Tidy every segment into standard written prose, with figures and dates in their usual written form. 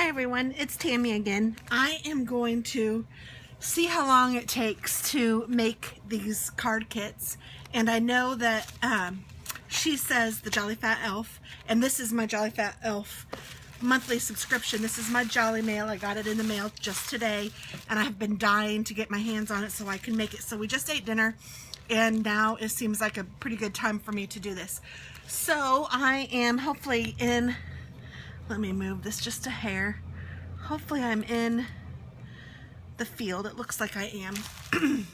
Hi everyone, it's Tammy again. I am going to see how long it takes to make these card kits, and I know that she says the Jolly Fat Elf, and this is my Jolly Fat Elf monthly subscription. This is my Jolly Mail. I got it in the mail just today, and I've been dying to get my hands on it so I can make it. So we just ate dinner, and now it seems like a pretty good time for me to do this. So I am hopefully in, let me move this just a hair. Hopefully I'm in the field. It looks like I am.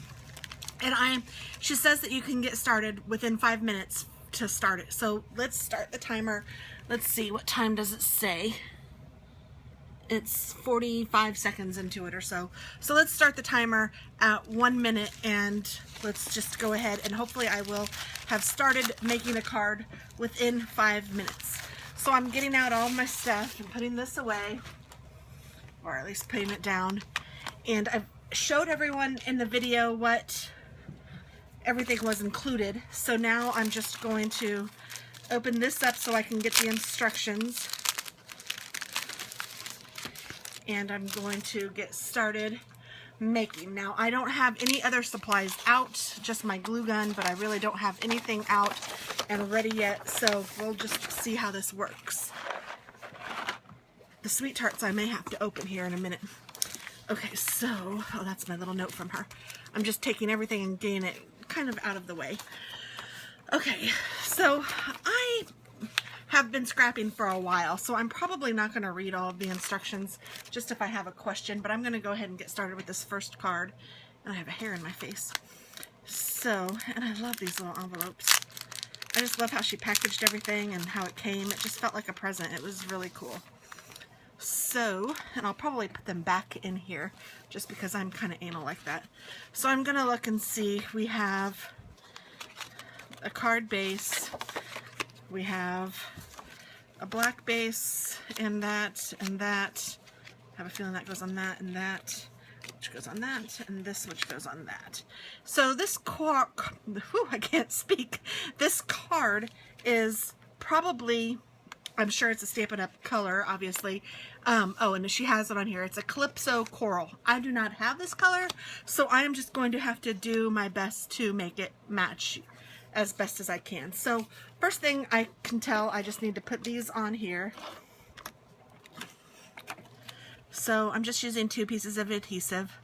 And she says that you can get started within 5 minutes to start it. So let's start the timer. Let's see, what time does it say? It's 45 seconds into it or so. So let's start the timer at 1 minute, and let's just go ahead, and hopefully I will have started making a card within 5 minutes. So I'm getting out all my stuff and putting this away, or at least putting it down. And I've showed everyone in the video what everything was included. So now I'm just going to open this up so I can get the instructions. And I'm going to get started making. Now, I don't have any other supplies out, just my glue gun, but I really don't have anything out and ready yet, so we'll just see how this works. The sweet tarts I may have to open here in a minute. Okay, so, oh, that's my little note from her. I'm just taking everything and getting it kind of out of the way. Okay, so I have been scrapping for a while, so I'm probably not going to read all of the instructions, just if I have a question, but I'm going to go ahead and get started with this first card. And I have a hair in my face. So, and I love these little envelopes. I just love how she packaged everything and how it came. It just felt like a present. It was really cool. So, and I'll probably put them back in here just because I'm kind of anal like that. So I'm going to look and see. We have a card base. We have a black base, and that, and that. I have a feeling that goes on that, and that, which goes on that, and this, which goes on that. So this card, I can't speak. This card is probably, I'm sure it's a Stampin' Up! Color, obviously. Oh, and she has it on here. It's a Calypso Coral. I do not have this color, so I am just going to have to do my best to make it match as best as I can. So first thing I can tell, I just need to put these on here. So I'm just using 2 pieces of adhesive.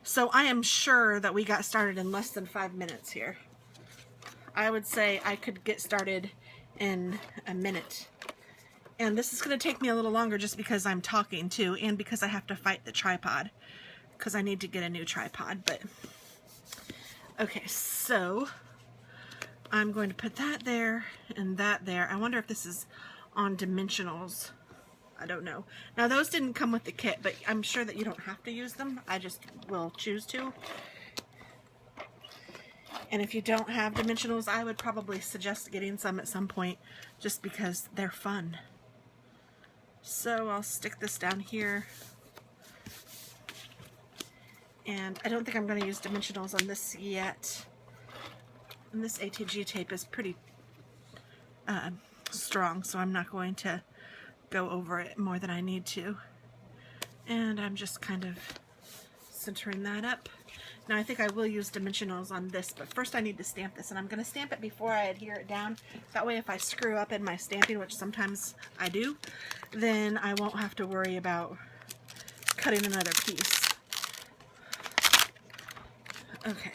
So I am sure that we got started in less than 5 minutes here. I would say I could get started in a minute. And this is going to take me a little longer just because I'm talking too, and because I have to fight the tripod, because I need to get a new tripod. But okay, so I'm going to put that there and that there. I wonder if this is on dimensionals. I don't know. Now those didn't come with the kit, but I'm sure that you don't have to use them. I just will choose to. And if you don't have dimensionals, I would probably suggest getting some at some point just because they're fun. So I'll stick this down here. And I don't think I'm going to use dimensionals on this yet. And this ATG tape is pretty strong, so I'm not going to go over it more than I need to. And I'm just kind of centering that up. Now I think I will use dimensionals on this, but first I need to stamp this, and I'm going to stamp it before I adhere it down. That way if I screw up in my stamping, which sometimes I do, then I won't have to worry about cutting another piece. Okay.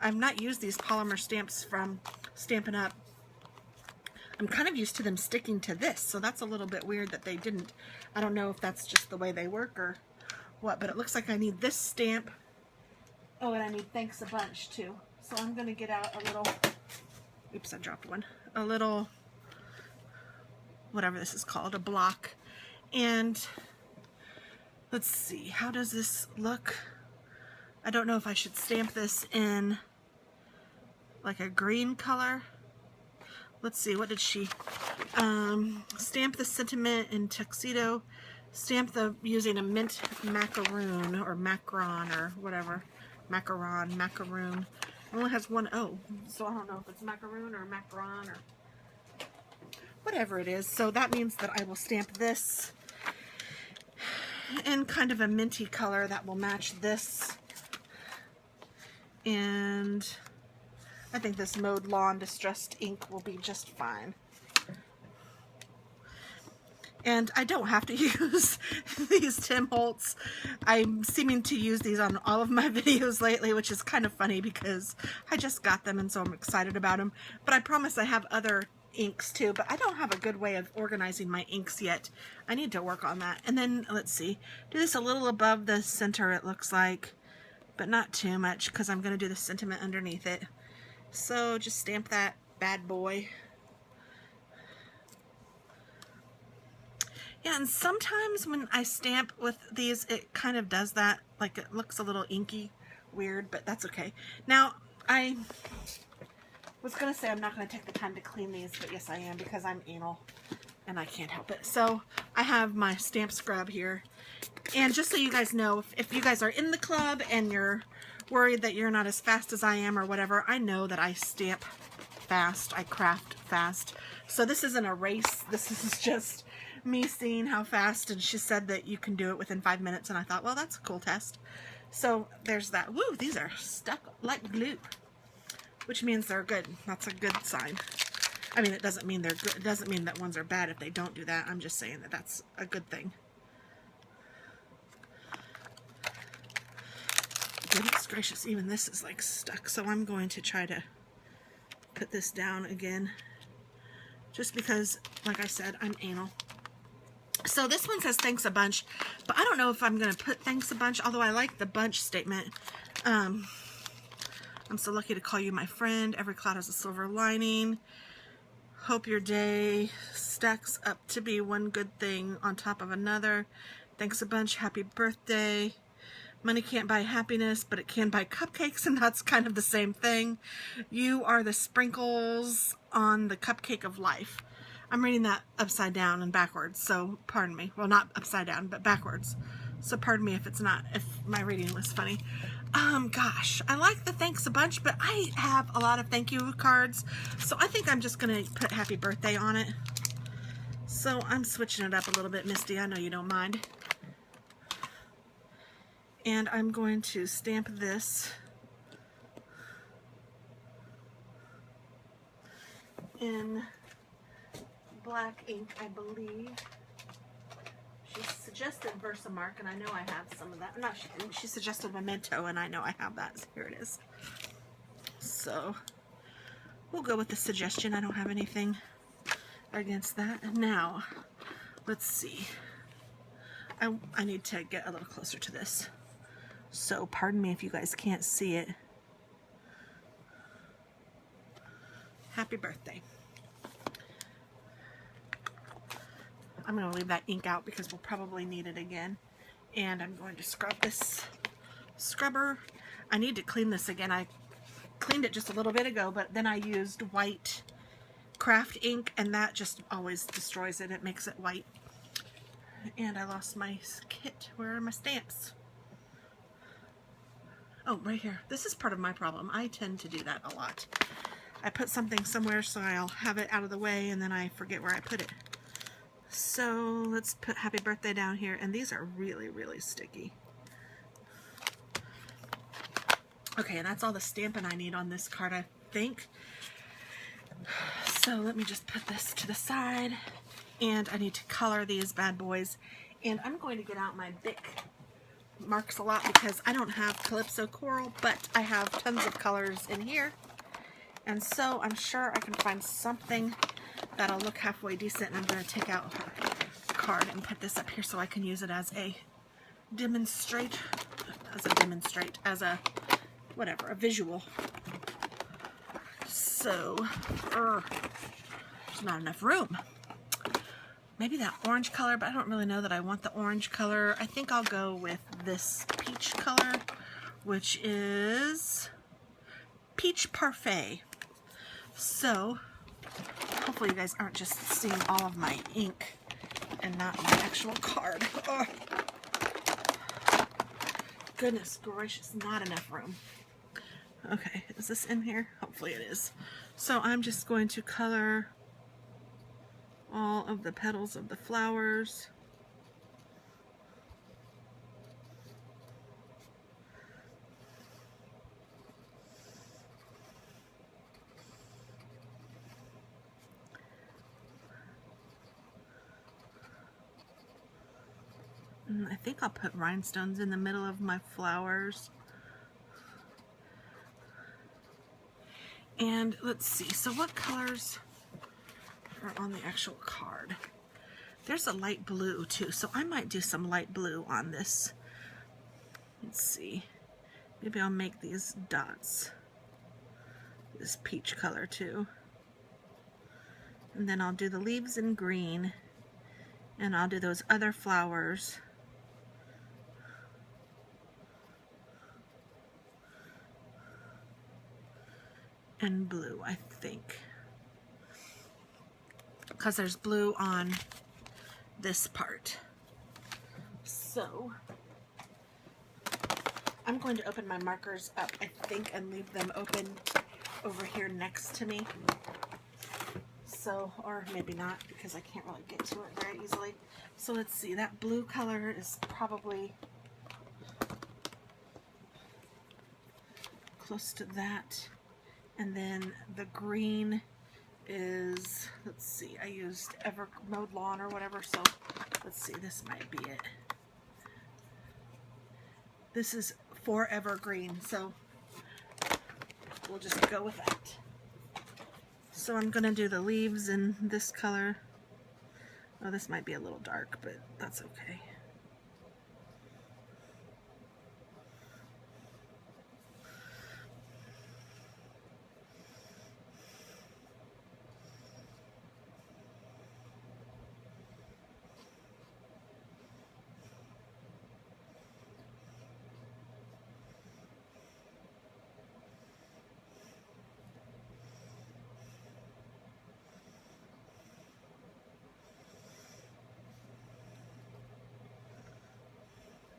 I've not used these polymer stamps from Stampin' Up! I'm kind of used to them sticking to this, so that's a little bit weird that they didn't. I don't know if that's just the way they work or what, but it looks like I need this stamp. Oh, and I need Thanks a Bunch too. So I'm going to get out a little, oops, I dropped one, a little, whatever this is called, a block. And let's see, how does this look? I don't know if I should stamp this in like a green color. Let's see, what did she? Stamp the sentiment in tuxedo. Stamp the using a mint macaroon or macaron or whatever. Macaroon. It only has one O, so I don't know if it's macaroon or macaron or whatever it is. So that means that I will stamp this in kind of a minty color that will match this. And I think this Mowed Lawn Distressed ink will be just fine. And I don't have to use these Tim Holtz. I'm seeming to use these on all of my videos lately, which is kind of funny because I just got them and so I'm excited about them. But I promise I have other inks too, but I don't have a good way of organizing my inks yet. I need to work on that. And then, let's see, do this a little above the center, it looks like, but not too much because I'm going to do the sentiment underneath it. So just stamp that bad boy. Yeah, and sometimes when I stamp with these, it kind of does that. Like, it looks a little inky, weird, but that's okay. Now, I was going to say I'm not going to take the time to clean these, but yes, I am, because I'm anal, and I can't help it. So, I have my stamp scrub here. And just so you guys know, if you guys are in the club and you're worried that you're not as fast as I am or whatever, I know that I stamp fast, I craft fast. So this isn't a race, this is just me seeing how fast, and she said that you can do it within 5 minutes, and I thought, well, that's a cool test. So there's that. Woo, these are stuck like glue, which means they're good. That's a good sign. I mean, it doesn't mean they're good. It doesn't mean that ones are bad if they don't do that. I'm just saying that that's a good thing. Goodness gracious, even this is like stuck. So I'm going to try to put this down again, just because, like I said, I'm anal. So this one says thanks a bunch, but I don't know if I'm going to put thanks a bunch, although I like the bunch statement. I'm so lucky to call you my friend. Every cloud has a silver lining. Hope your day stacks up to be one good thing on top of another. Thanks a bunch. Happy birthday. Money can't buy happiness, but it can buy cupcakes, and that's kind of the same thing. You are the sprinkles on the cupcake of life. I'm reading that upside down and backwards, so pardon me. Well, not upside down, but backwards. So pardon me if my reading was funny. Gosh, I like the thanks a bunch, but I have a lot of thank you cards, so I think I'm just going to put happy birthday on it. So I'm switching it up a little bit, Misty. I know you don't mind. And I'm going to stamp this in black ink, I believe. She suggested Versamark, and I know I have some of that. No, she didn't. She suggested Memento, and I know I have that. So here it is. So we'll go with the suggestion. I don't have anything against that. Now, let's see. I need to get a little closer to this. So pardon me if you guys can't see it. Happy birthday. I'm going to leave that ink out because we'll probably need it again. And I'm going to scrub this scrubber. I need to clean this again. I cleaned it just a little bit ago, but then I used white craft ink, and that just always destroys it. It makes it white. And I lost my kit. Where are my stamps? Oh, right here. This is part of my problem. I tend to do that a lot. I put something somewhere so I'll have it out of the way, and then I forget where I put it. So let's put happy birthday down here, and these are really, really sticky. Okay, and that's all the stamping I need on this card, I think. So let me just put this to the side, and I need to color these bad boys. And I'm going to get out my Bic Marks a Lot because I don't have Calypso Coral, but I have tons of colors in here. And so I'm sure I can find something that'll look halfway decent, and I'm going to take out her card and put this up here so I can use it as a whatever, a visual. So, there's not enough room. Maybe that orange color, but I don't really know that I want the orange color. I think I'll go with this peach color, which is Peach Parfait. So, hopefully you guys aren't just seeing all of my ink and not my actual card. Ugh. Goodness gracious, not enough room. Okay, is this in here? Hopefully it is. So I'm just going to color of the petals of the flowers. I think I'll put rhinestones in the middle of my flowers. And let's see, so what colors are on the actual card? There's a light blue too, so I might do some light blue on this. Let's see, maybe I'll make these dots this peach color too. And then I'll do the leaves in green, and I'll do those other flowers in blue, I think, because there's blue on this part. So I'm going to open my markers up, I think, and leave them open over here next to me. So, or maybe not, because I can't really get to it very easily. So let's see, that blue color is probably close to that. And then the green is, let's see, I used Mowed Lawn or whatever, so let's see, this might be it. This is Forever Green, so we'll just go with that. So I'm going to do the leaves in this color. Oh, this might be a little dark, but that's okay.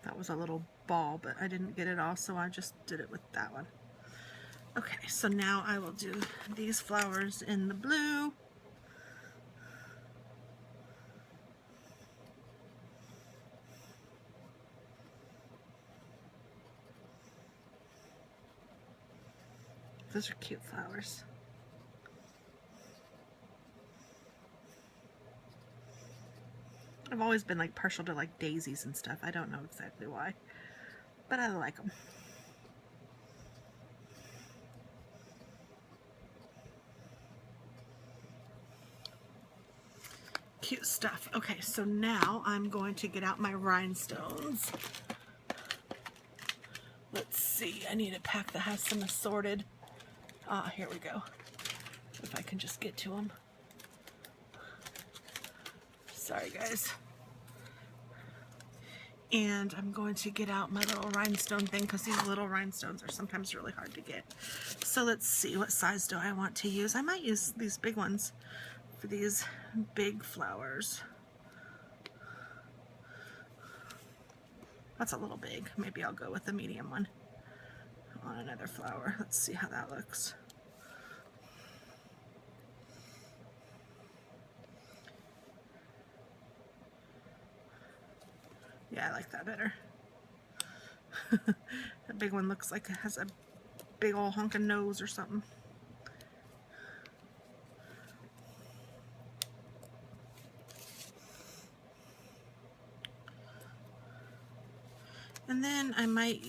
That was a little ball, but I didn't get it all, so I just did it with that one. Okay, so now I will do these flowers in the blue. Those are cute flowers. I've always been like partial to like daisies and stuff. I don't know exactly why, but I like them. Cute stuff. Okay, so now I'm going to get out my rhinestones. Let's see, I need a pack that has some assorted. Here we go. If I can just get to them. Sorry, guys. And I'm going to get out my little rhinestone thing, because these little rhinestones are sometimes really hard to get. So let's see, what size do I want to use? I might use these big ones for these big flowers. That's a little big. Maybe I'll go with the medium one on another flower. Let's see how that looks. Yeah, I like that better. That big one looks like it has a big old honking nose or something. And then I might,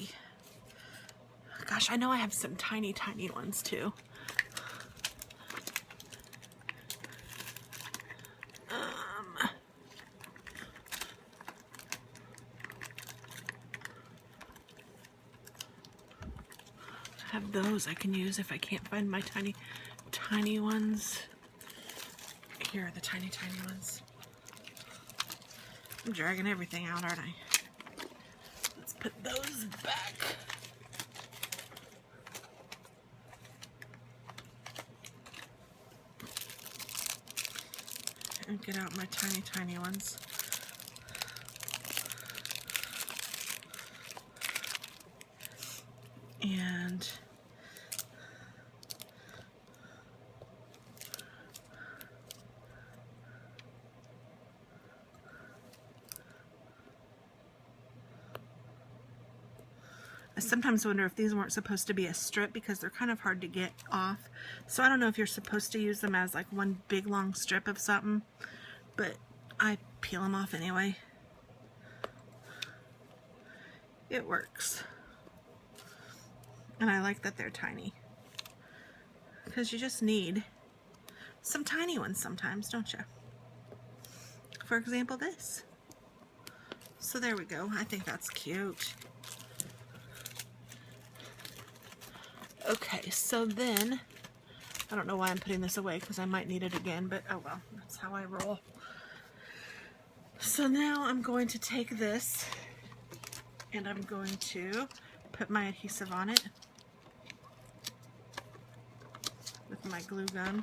gosh, I know I have some tiny, tiny ones too. I have those I can use if I can't find my tiny, tiny ones. Here are the tiny, tiny ones. I'm dragging everything out, aren't I? Let's put those back. And get out my tiny, tiny ones. And I sometimes wonder if these weren't supposed to be a strip because they're kind of hard to get off. So I don't know if you're supposed to use them as like one big long strip of something, but I peel them off anyway. It works. And I like that they're tiny, because you just need some tiny ones sometimes, don't you? For example, this. So there we go. I think that's cute. Okay, so then, I don't know why I'm putting this away because I might need it again, but oh well, that's how I roll. So now I'm going to take this and I'm going to put my adhesive on it with my glue gun.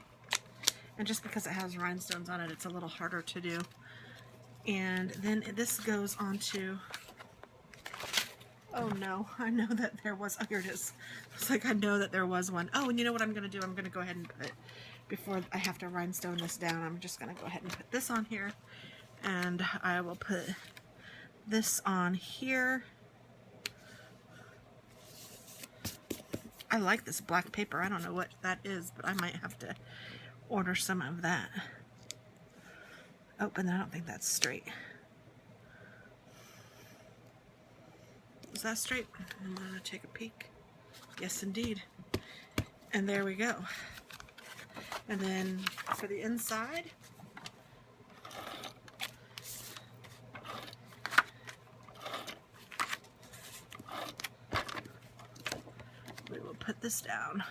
And just because it has rhinestones on it, it's a little harder to do. And then this goes onto, oh no, I know that there was, oh here it is. It's like I know that there was one. Oh, and you know what I'm going to do? I'm going to go ahead and put, before I have to rhinestone this down, I'm just going to go ahead and put this on here. And I will put this on here. I like this black paper. I don't know what that is, but I might have to order some of that. Oh, and I don't think that's straight. Is that straight? I'm gonna take a peek. Yes, indeed. And there we go. And then for the inside, we will put this down.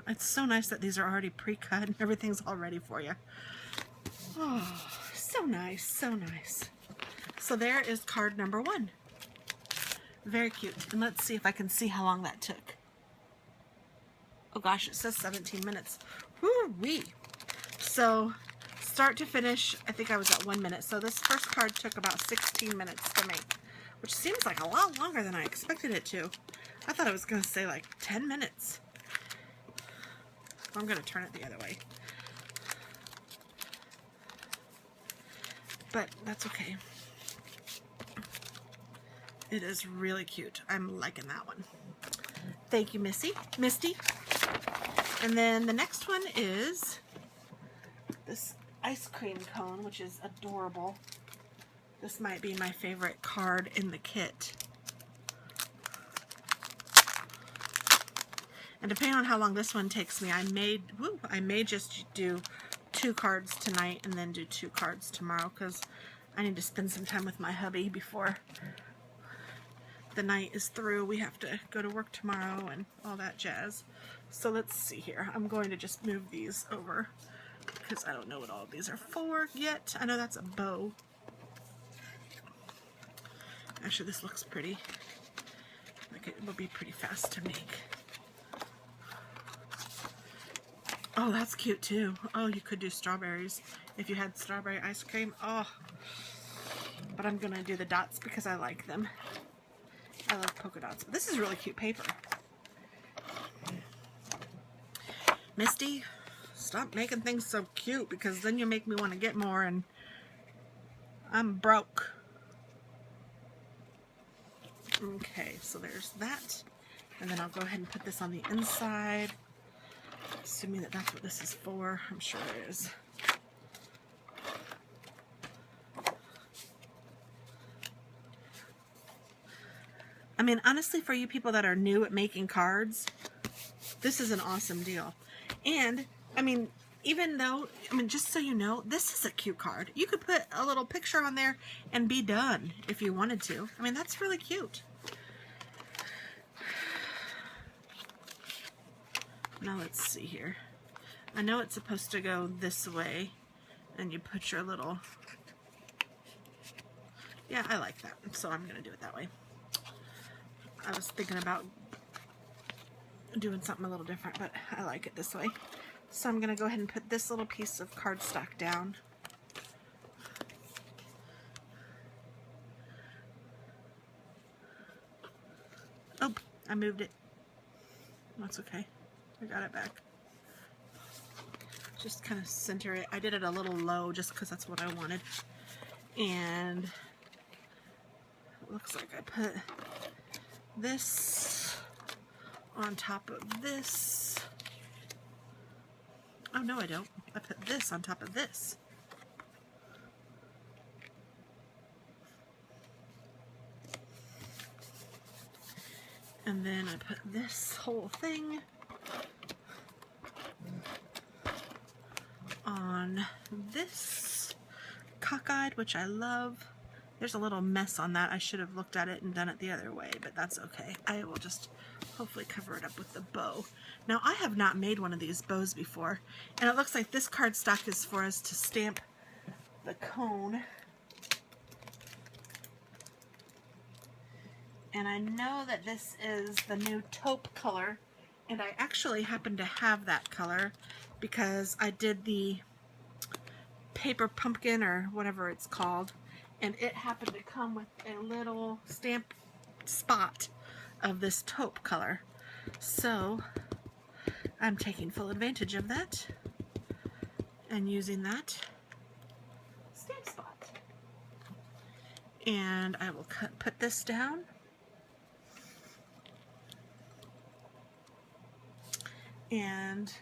It's so nice that these are already pre-cut and everything's all ready for you. Oh, so nice, so nice. So there is card number 1. Very cute. And let's see if I can see how long that took. Oh gosh, it says 17 minutes. Woo-wee. So start to finish, I think I was at 1 minute. So this first card took about 16 minutes to make, which seems like a lot longer than I expected it to. I thought it was going to say like 10 minutes. I'm going to turn it the other way. But that's okay. It is really cute. I'm liking that one. Thank you, Misty. And then the next one is this ice cream cone, which is adorable. This might be my favorite card in the kit. And depending on how long this one takes me, I may just do 2 cards tonight and then do 2 cards tomorrow, because I need to spend some time with my hubby before the night is through. We have to go to work tomorrow and all that jazz. So let's see here. I'm going to just move these over because I don't know what all of these are for yet. I know that's a bow. Actually, this looks pretty. Like it will be pretty fast to make. Oh, that's cute too. Oh, you could do strawberries if you had strawberry ice cream. Oh, but I'm gonna do the dots because I like them. I love polka dots. This is really cute paper. Misty, stop making things so cute, because then you make me want to get more and I'm broke. Okay, so there's that. And then I'll go ahead and put this on the inside. Assuming that that's what this is for. I'm sure it is. I mean, honestly, for you people that are new at making cards, this is an awesome deal. And, I mean, even though, I mean, just so you know, this is a cute card. You could put a little picture on there and be done if you wanted to. I mean, that's really cute. Now let's see here. I know it's supposed to go this way, and you put your little, yeah, I like that, so I'm going to do it that way. I was thinking about doing something a little different, but I like it this way. So I'm going to go ahead and put this little piece of cardstock down. Oh, I moved it. That's okay. I got it back. Just kind of center it. I did it a little low just because that's what I wanted. And it looks like I put this on top of this. Oh no, I don't. I put this on top of this. And then I put this whole thing on this cockeyed, which I love. There's a little mess on that. I should have looked at it and done it the other way, but that's okay. I will just hopefully cover it up with the bow. Now, I have not made one of these bows before, and it looks like this cardstock is for us to stamp the cone. And I know that this is the new taupe color, and I actually happen to have that color because I did the paper pumpkin or whatever it's called, and it happened to come with a little stamp spot of this taupe color. So I'm taking full advantage of that and using that stamp spot. And I will put this down. And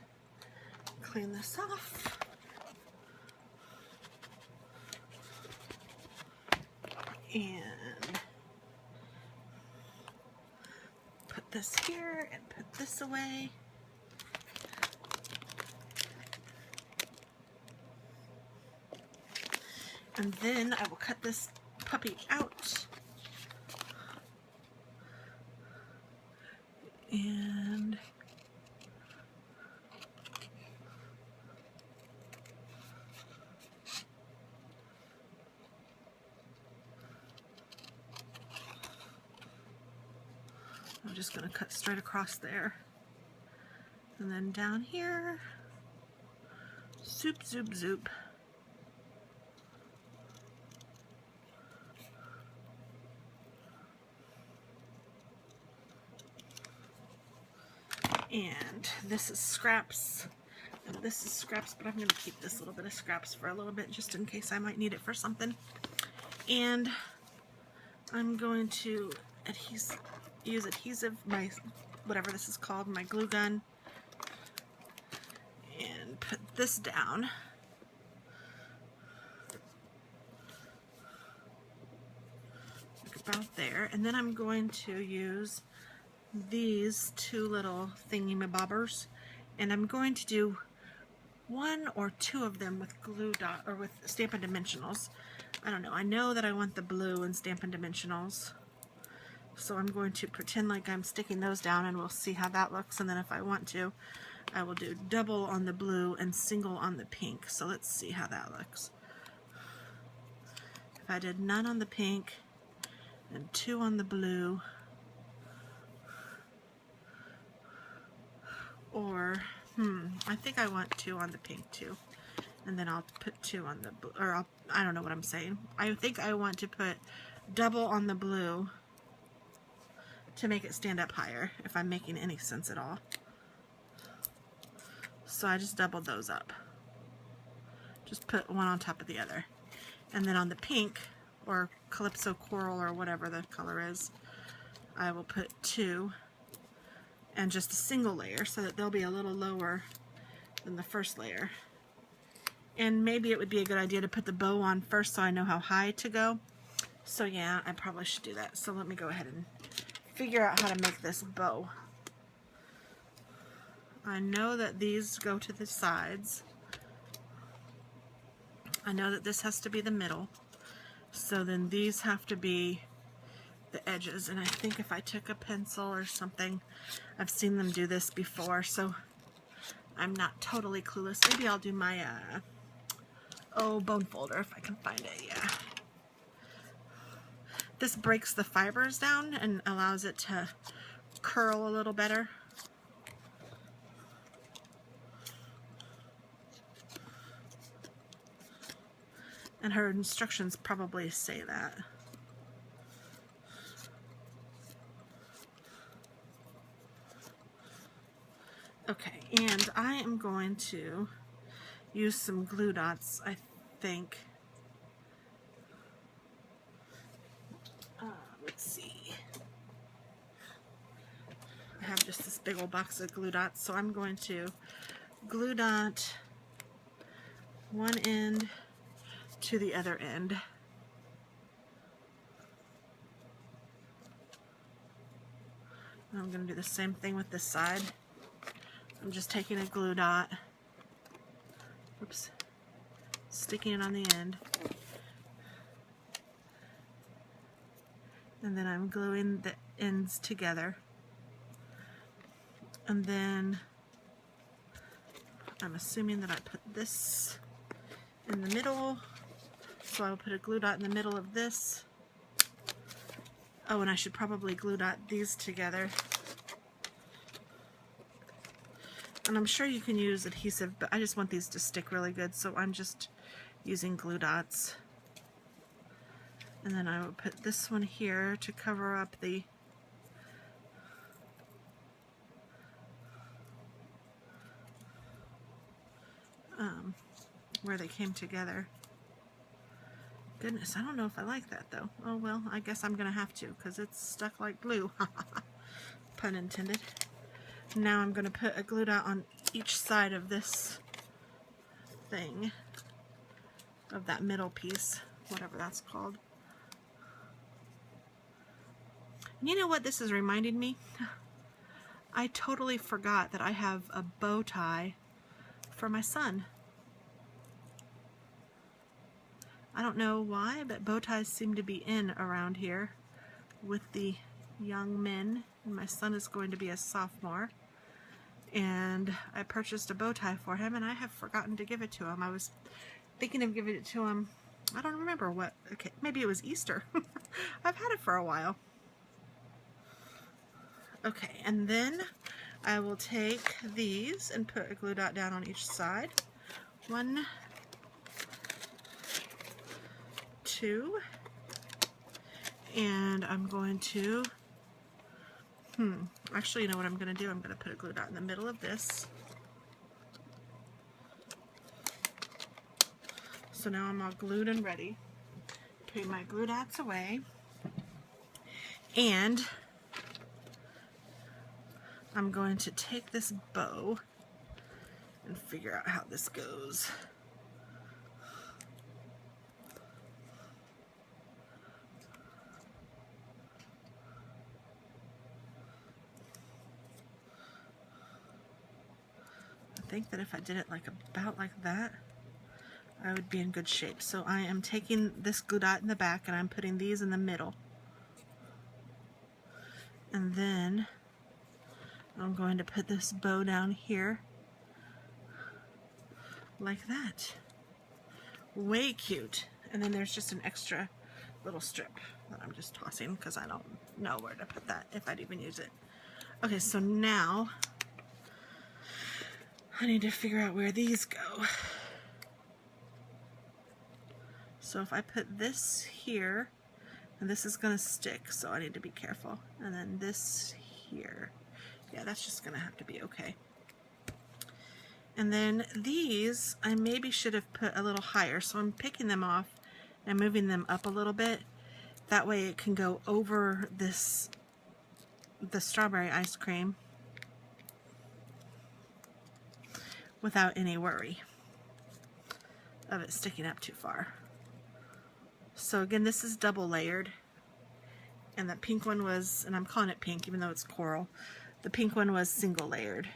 clean this off. And put this here and put this away. And then I will cut this puppy out. And I'm just going to cut straight across there. And then down here, zoop, zoop, zoop. And this is Scraps. And this is Scraps, but I'm going to keep this little bit of Scraps for a little bit just in case I might need it for something. And I'm going to use adhesive, my whatever this is called, my glue gun, and put this down. Like about there. And then I'm going to use these two little thingy-mabobbers, and I'm going to do one or two of them with glue dot or with Stampin' Dimensionals. I don't know. I know that I want the blue in Stampin' Dimensionals, so I'm going to pretend like I'm sticking those down, and we'll see how that looks. And then if I want to, I will do double on the blue and single on the pink. So let's see how that looks. If I did none on the pink and two on the blue, or I think I want two on the pink too, and then I'll put two on the blue, or I don't know what I'm saying. I think I want to put double on the blue to make it stand up higher, if I'm making any sense at all. So I just doubled those up. Just put one on top of the other. And then on the pink, or Calypso Coral, or whatever the color is, I will put two and just a single layer so that they'll be a little lower than the first layer. And maybe it would be a good idea to put the bow on first so I know how high to go. So yeah, I probably should do that. So let me go ahead and figure out how to make this bow. I know that these go to the sides. I know that this has to be the middle. So then these have to be the edges. And I think if I took a pencil or something, I've seen them do this before, so I'm not totally clueless. Maybe I'll do my bone folder if I can find it. Yeah. This breaks the fibers down and allows it to curl a little better. And her instructions probably say that. Okay, and I am going to use some glue dots, I think. let's see. I have just this big old box of glue dots, so I'm going to glue dot one end to the other end. And I'm going to do the same thing with this side. I'm just taking a glue dot, oops, sticking it on the end, and then I'm gluing the ends together. And then I'm assuming that I put this in the middle, so I'll put a glue dot in the middle of this. Oh, and I should probably glue dot these together. And I'm sure you can use adhesive, but I just want these to stick really good, so I'm just using glue dots. And then I will put this one here to cover up the where they came together. Goodness, I don't know if I like that though. Oh well, I guess I'm gonna have to, because it's stuck like glue. Pun intended. Now I'm gonna put a glue dot on each side of this thing, of that middle piece, whatever that's called. And you know what this is reminding me? I totally forgot that I have a bow tie for my son. I don't know why, but bow ties seem to be in around here with the young men. And my son is going to be a sophomore. And I purchased a bow tie for him, and I have forgotten to give it to him. I was thinking of giving it to him, I don't remember what, okay, maybe it was Easter. I've had it for a while. Okay, and then I will take these and put a glue dot down on each side. 1, 2, and I'm going to, actually, you know what I'm going to do? I'm going to put a glue dot in the middle of this. So now I'm all glued and ready. Put my glue dots away, and I'm going to take this bow and figure out how this goes. I think that if I did it like about like that, I would be in good shape. So I am taking this glue dot in the back and I'm putting these in the middle. And then I'm going to put this bow down here like that. Way cute. And then there's just an extra little strip that I'm just tossing because I don't know where to put that, if I'd even use it. Okay, so now I need to figure out where these go. So if I put this here, and this is going to stick, so I need to be careful. And then this here. Yeah, that's just going to have to be okay. And then these, I maybe should have put a little higher, so I'm picking them off and moving them up a little bit. That way it can go over this, the strawberry ice cream, without any worry of it sticking up too far. So again, this is double layered, and the pink one was, and I'm calling it pink even though it's coral, the pink one was single layered.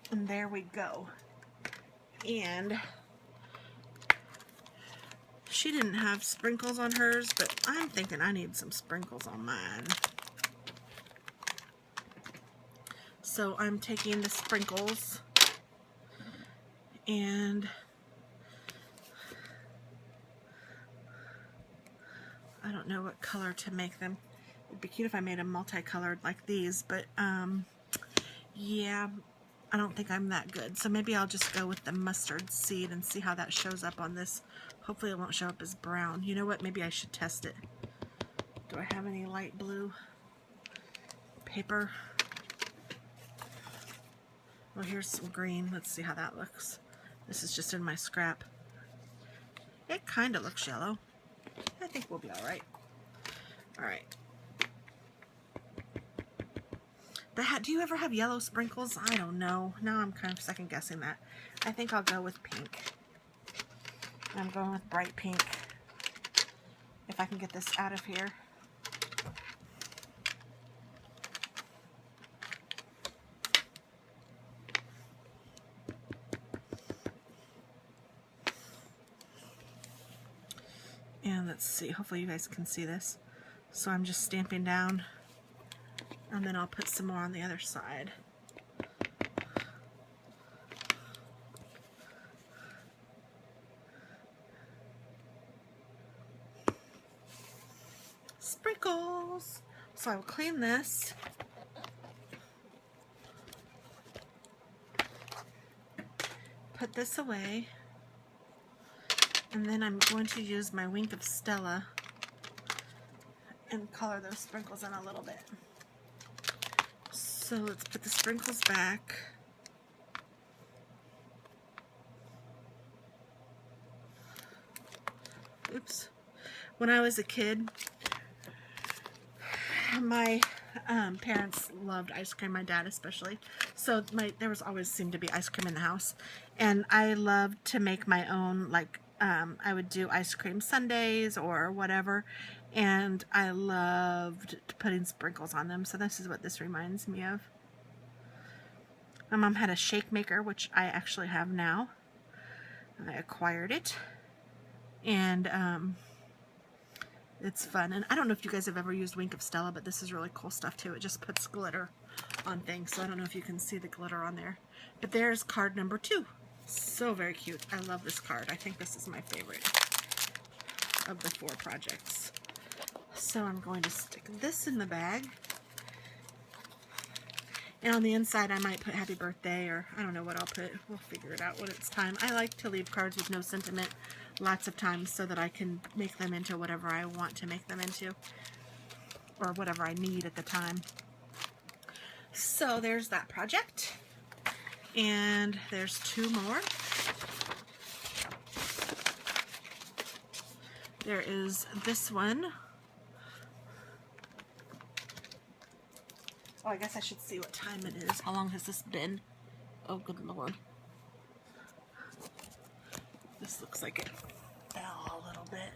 And there we go. And she didn't have sprinkles on hers, but I'm thinking I need some sprinkles on mine. So I'm taking the sprinkles and I don't know what color to make them. It'd be cute if I made them multicolored like these, but yeah, I don't think I'm that good. So maybe I'll just go with the mustard seed and see how that shows up on this. Hopefully it won't show up as brown. You know what? Maybe I should test it. Do I have any light blue paper? Well, here's some green. Let's see how that looks. This is just in my scrap. It kind of looks yellow. I think we'll be all right. All right. Do you ever have yellow sprinkles? I don't know. Now I'm kind of second guessing that. I think I'll go with pink. I'm going with bright pink. If I can get this out of here. And let's see, hopefully you guys can see this. So I'm just stamping down, and then I'll put some more on the other side. Sprinkles! So I will clean this. Put this away. And then I'm going to use my Wink of Stella and color those sprinkles in a little bit. So let's put the sprinkles back. Oops. When I was a kid, my parents loved ice cream, my dad especially. So there was always seemed to be ice cream in the house. And I loved to make my own, like, I would do ice cream sundaes or whatever, and I loved putting sprinkles on them, so this is what this reminds me of. My mom had a shake maker, which I actually have now. I acquired it, and it's fun. And I don't know if you guys have ever used Wink of Stella, but this is really cool stuff too. It just puts glitter on things, so I don't know if you can see the glitter on there. But there's card number 2. So very cute. I love this card. I think this is my favorite of the 4 projects. So I'm going to stick this in the bag. And on the inside I might put happy birthday, or I don't know what I'll put. We'll figure it out when it's time. I like to leave cards with no sentiment lots of times so that I can make them into whatever I want to make them into, or whatever I need at the time. So there's that project. And there's 2 more. There is this one. Oh, I guess I should see what time it is. How long has this been? Oh, good Lord. This looks like it fell a little bit.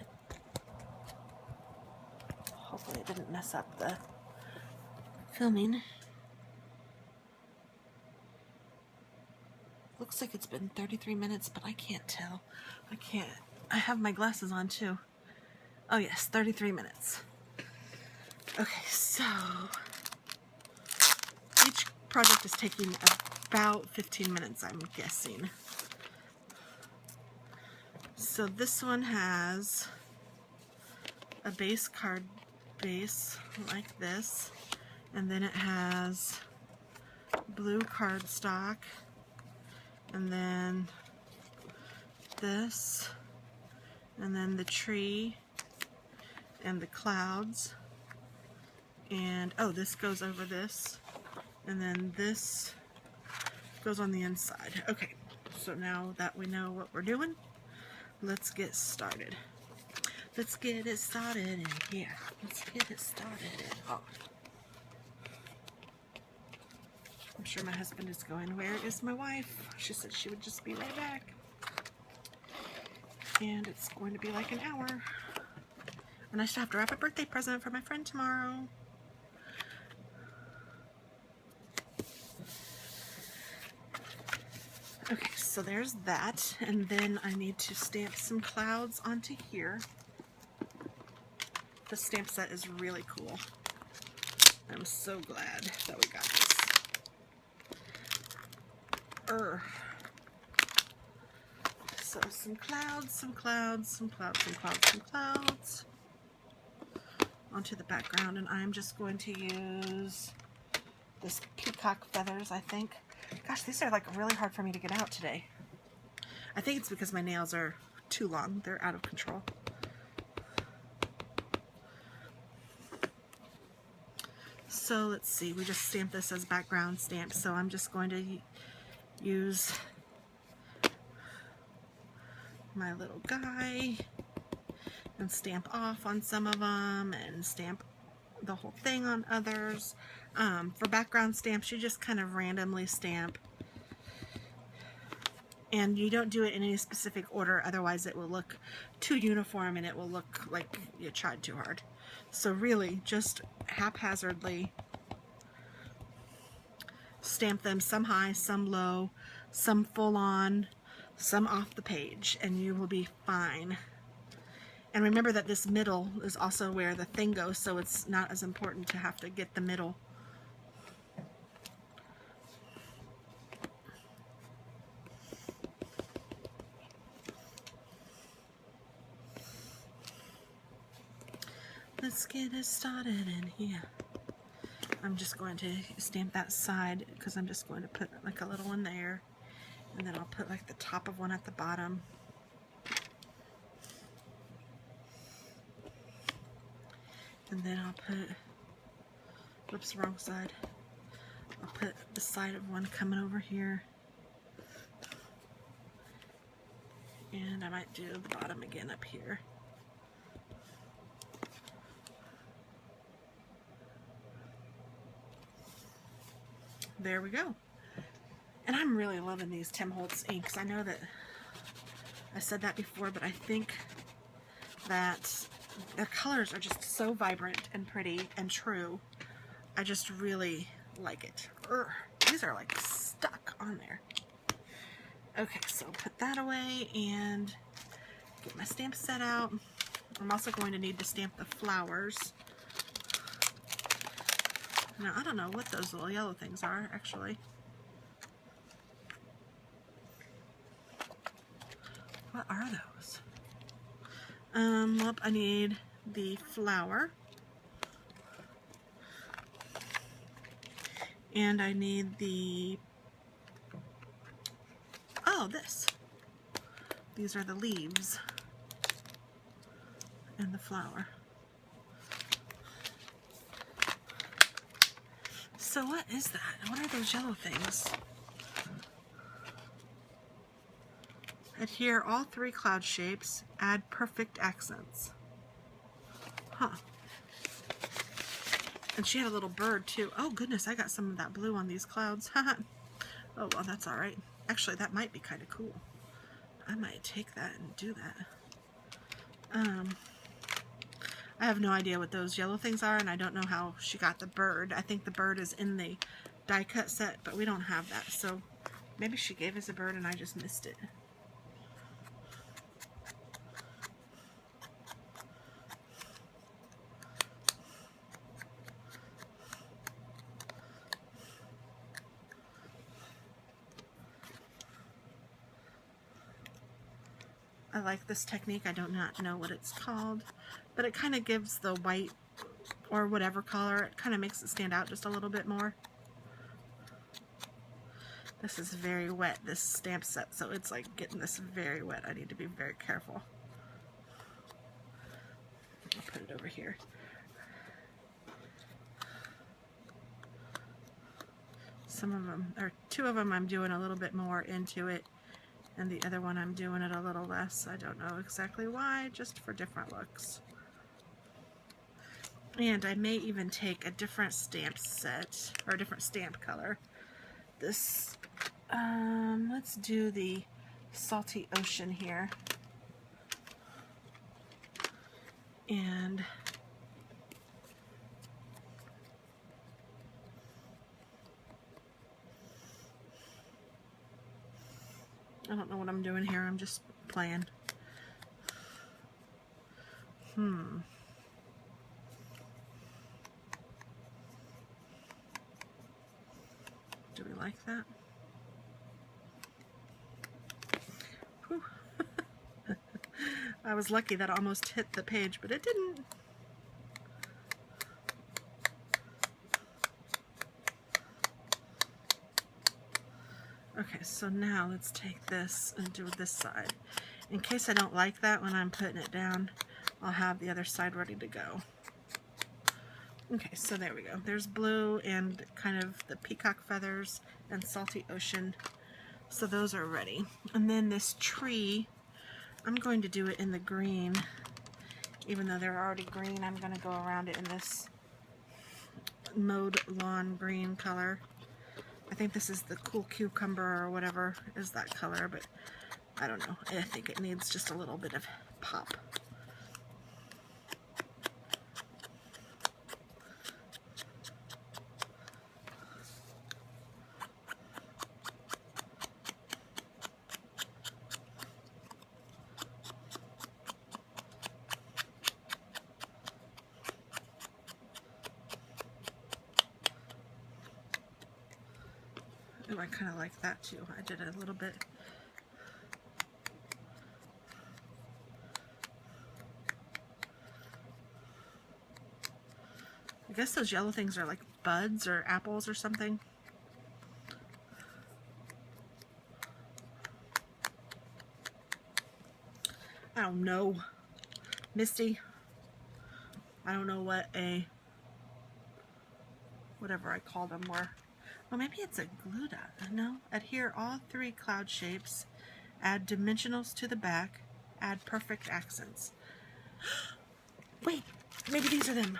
Hopefully it didn't mess up the filming. Looks like it's been 33 minutes, but I can't tell. I have my glasses on too. Oh yes, 33 minutes. Okay, so each project is taking about 15 minutes, I'm guessing. So this one has a base card base like this, and then it has blue cardstock, and then this, and then the tree, and the clouds, and oh, this goes over this, and then this goes on the inside. Okay, so now that we know what we're doing, let's get started. Let's get it started in here. Let's get it started. Oh. I'm sure my husband is going, where is my wife? She said she would just be right back. And it's going to be like an hour. And I still have to wrap a birthday present for my friend tomorrow. Okay, so there's that. And then I need to stamp some clouds onto here. The stamp set is really cool. I'm so glad that we got this. So some clouds, some clouds, some clouds, some clouds, some clouds onto the background, and I'm just going to use this peacock feathers, I think. Gosh, these are like really hard for me to get out today. I think it's because my nails are too long. They're out of control. So let's see, we just stamped this as background stamp, so I'm just going to use my little guy and stamp off on some of them and stamp the whole thing on others. For background stamps, you just kind of randomly stamp. And you don't do it in any specific order, otherwise it will look too uniform and it will look like you tried too hard. So really, just haphazardly stamp them, some high, some low, some full on, some off the page, and you will be fine. And remember that this middle is also where the thing goes, so it's not as important to have to get the middle. Let's get it started in here. I'm just going to stamp that side because I'm just going to put like a little one there, and then I'll put like the top of one at the bottom. And then I'll put, whoops, wrong side. I'll put the side of one coming over here. And I might do the bottom again up here. There we go. And I'm really loving these Tim Holtz inks. I know that I said that before, but I think that their colors are just so vibrant and pretty and true. I just really like it. These are like stuck on there. Okay, so put that away and get my stamp set out. I'm also going to need to stamp the flowers. Now, I don't know what those little yellow things are, actually. What are those? Well, I need the flower. And I need the... oh, this. These are the leaves. And the flower. So what is that? What are those yellow things? Adhere all 3 cloud shapes. Add perfect accents. Huh. And she had a little bird too. Oh goodness, I got some of that blue on these clouds. Oh well, that's alright. Actually, that might be kind of cool. I might take that and do that. I have no idea what those yellow things are, and I don't know how she got the bird. I think the bird is in the die cut set, but we don't have that, so maybe she gave us a bird and I just missed it. I like this technique. I do not know what it's called, but it kind of gives the white or whatever color, it kind of makes it stand out just a little bit more. This is very wet, this stamp set, so it's like getting this very wet. I need to be very careful. I'll put it over here. Some of them, or 2 of them, I'm doing a little bit more into it, and the other one I'm doing it a little less. I don't know exactly why, just for different looks. And I may even take a different stamp set, or a different stamp color. This, let's do the Salty Ocean here. And I don't know what I'm doing here, I'm just playing. Do we like that? Whew. I was lucky that almost hit the page, but it didn't. Okay, so now let's take this and do this side. In case I don't like that when I'm putting it down, I'll have the other side ready to go. Okay, so there we go. There's blue and kind of the peacock feathers and Salty Ocean. So those are ready. And then this tree, I'm going to do it in the green. Even though they're already green, I'm going to go around it in this Mowed Lawn green color. I think this is the Cool Cucumber or whatever is that color, but I don't know. I think it needs just a little bit of pop. Oh, I kind of like that too. I did a little bit. I guess those yellow things are like buds or apples or something. I don't know. Misty. I don't know what whatever I called them were. Well, maybe it's a glue dot. No. Adhere all 3 cloud shapes. Add dimensionals to the back. Add perfect accents. Wait, maybe these are them.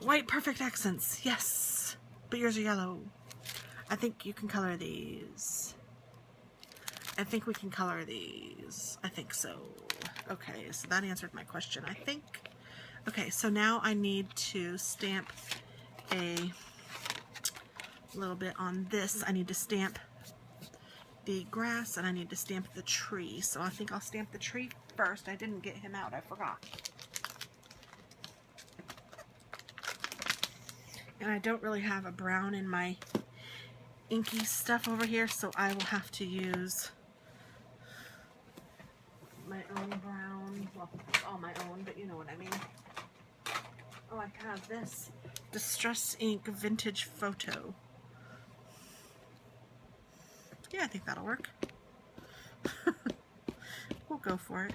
White perfect accents. Yes. But yours are yellow. I think you can color these. I think we can color these. I think so. Okay, so that answered my question, I think. Okay, so now I need to stamp a little bit on this. I need to stamp the grass and I need to stamp the tree. So I think I'll stamp the tree first. I didn't get him out. I forgot. And I don't really have a brown in my inky stuff over here, so I will have to use my own brown. Well, it's all my own, but you know what I mean. Oh, I have this Distress Ink Vintage Photo. Yeah, I think that'll work. We'll go for it.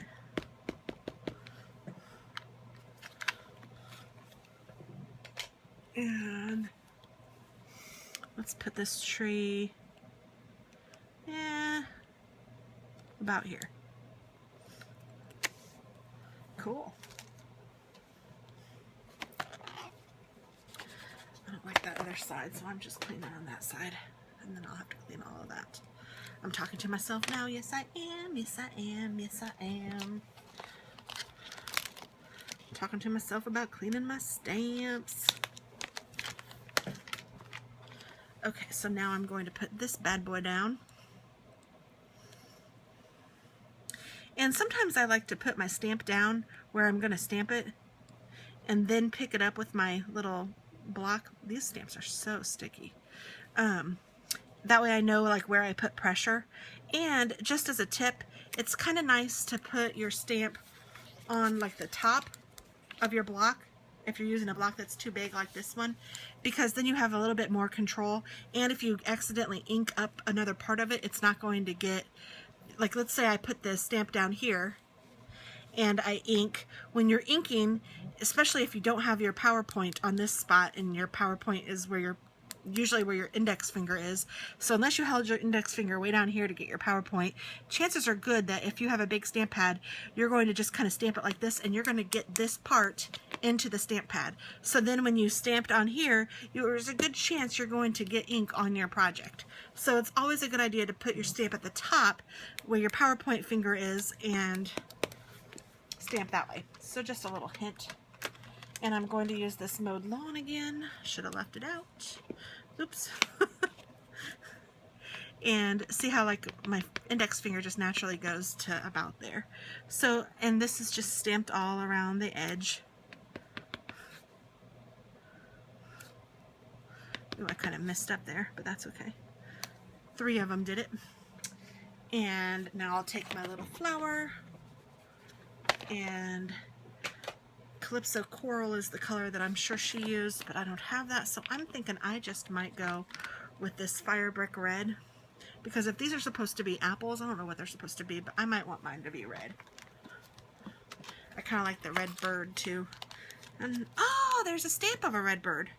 And let's put this tree, about here. Cool. I don't like that other side, so I'm just cleaning on that side. And then I'll have to clean all of that. I'm talking to myself now. Yes, I am. Yes, I am. Yes, I am. I'm talking to myself about cleaning my stamps. Okay, so now I'm going to put this bad boy down. And sometimes I like to put my stamp down where I'm going to stamp it and then pick it up with my little block. These stamps are so sticky. That way I know like where I put pressure. And just as a tip, it's kind of nice to put your stamp on like the top of your block if you're using a block that's too big like this one, because then you have a little bit more control. And if you accidentally ink up another part of it, it's not going to get, like let's say I put this stamp down here and I ink. When you're inking, especially if you don't have your PowerPoint on this spot, and your PowerPoint is where your usually where your index finger is. So unless you held your index finger way down here to get your PowerPoint, chances are good that if you have a big stamp pad, you're going to just kind of stamp it like this, and you're going to get this part into the stamp pad. So then when you stamped on here, there's a good chance you're going to get ink on your project. So it's always a good idea to put your stamp at the top where your PowerPoint finger is and stamp that way. So just a little hint. And I'm going to use this Mowed Lawn again. Should have left it out. Oops. And see how like my index finger just naturally goes to about there. So, and this is just stamped all around the edge. Ooh, I kind of messed up there, but that's okay. 3 of them did it. And now I'll take my little flower, and Calypso Coral is the color that I'm sure she used, but I don't have that, so I'm thinking I just might go with this Fire Brick Red, because if these are supposed to be apples, I don't know what they're supposed to be, but I might want mine to be red. I kind of like the red bird too. And oh, there's a stamp of a red bird.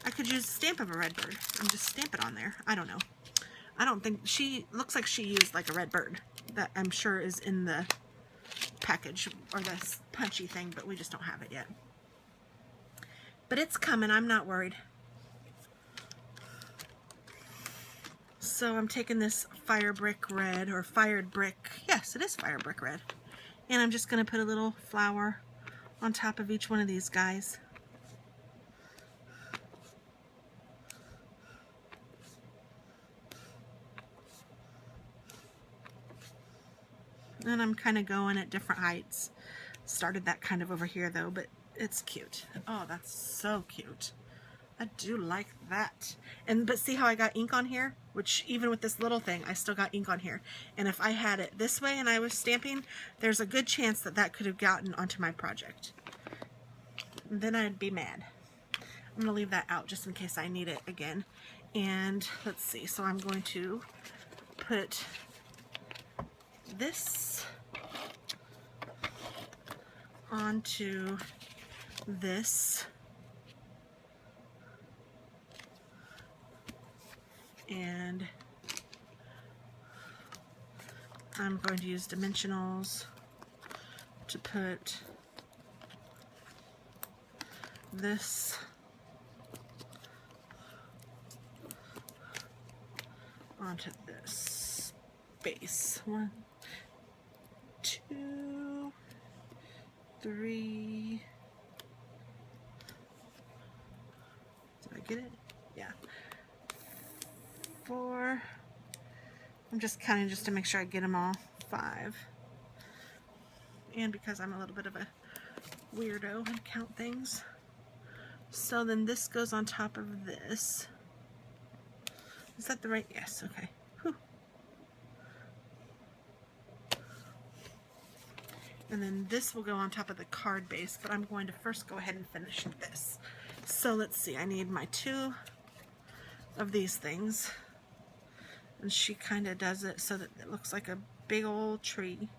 I could use a stamp of a red bird and just stamp it on there. I don't know. I don't think she looks like she used like a red bird that I'm sure is in the package or this punchy thing, but we just don't have it yet. But it's coming, I'm not worried. So I'm taking this fire brick red, or fired brick, yes, it is fire brick red. And I'm just going to put a little flower on top of each one of these guys. And I'm kind of going at different heights. Started that kind of over here though, but it's cute. Oh, that's so cute. I do like that. But see how I got ink on here? Which even with this little thing, I still got ink on here. And if I had it this way and I was stamping, there's a good chance that that could have gotten onto my project. And then I'd be mad. I'm going to leave that out just in case I need it again. And let's see, so I'm going to put this onto this, and I'm going to use dimensionals to put this onto this base. 1, 2, 3. Did I get it? Yeah. 4. I'm just counting just to make sure I get them all. 5. And because I'm a little bit of a weirdo and count things. So then this goes on top of this. Is that the right? Yes, okay. Whew. And then this will go on top of the card base, but I'm going to first go ahead and finish this. So let's see, I need my 2 of these things. And she kind of does it so that it looks like a big old tree.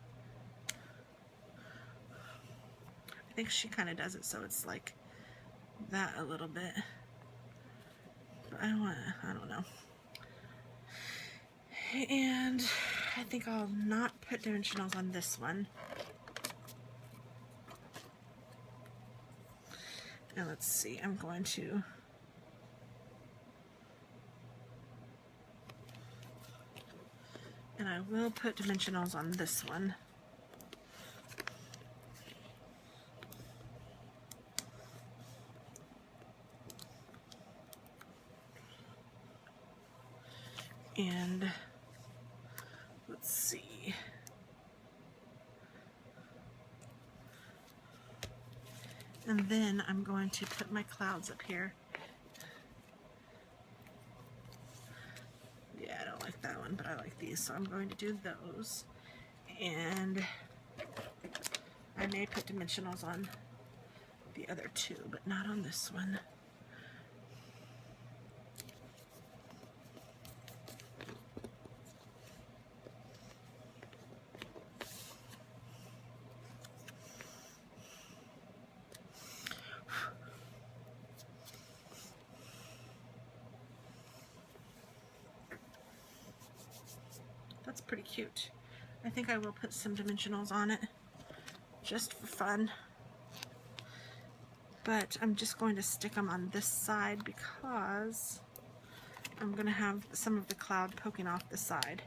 I think she kind of does it so it's like that a little bit. But I don't know. And I think I'll not put dimensionals on this one. Now let's see, I'm going to and I will put dimensionals on this one. And let's see. And then I'm going to put my clouds up here. Yeah, I don't like that one, but I like these, so I'm going to do those. And I may put dimensionals on the other 2, but not on this one. That's pretty cute. I think I will put some dimensionals on it just for fun. But I'm just going to stick them on this side because I'm going to have some of the cloud poking off the side.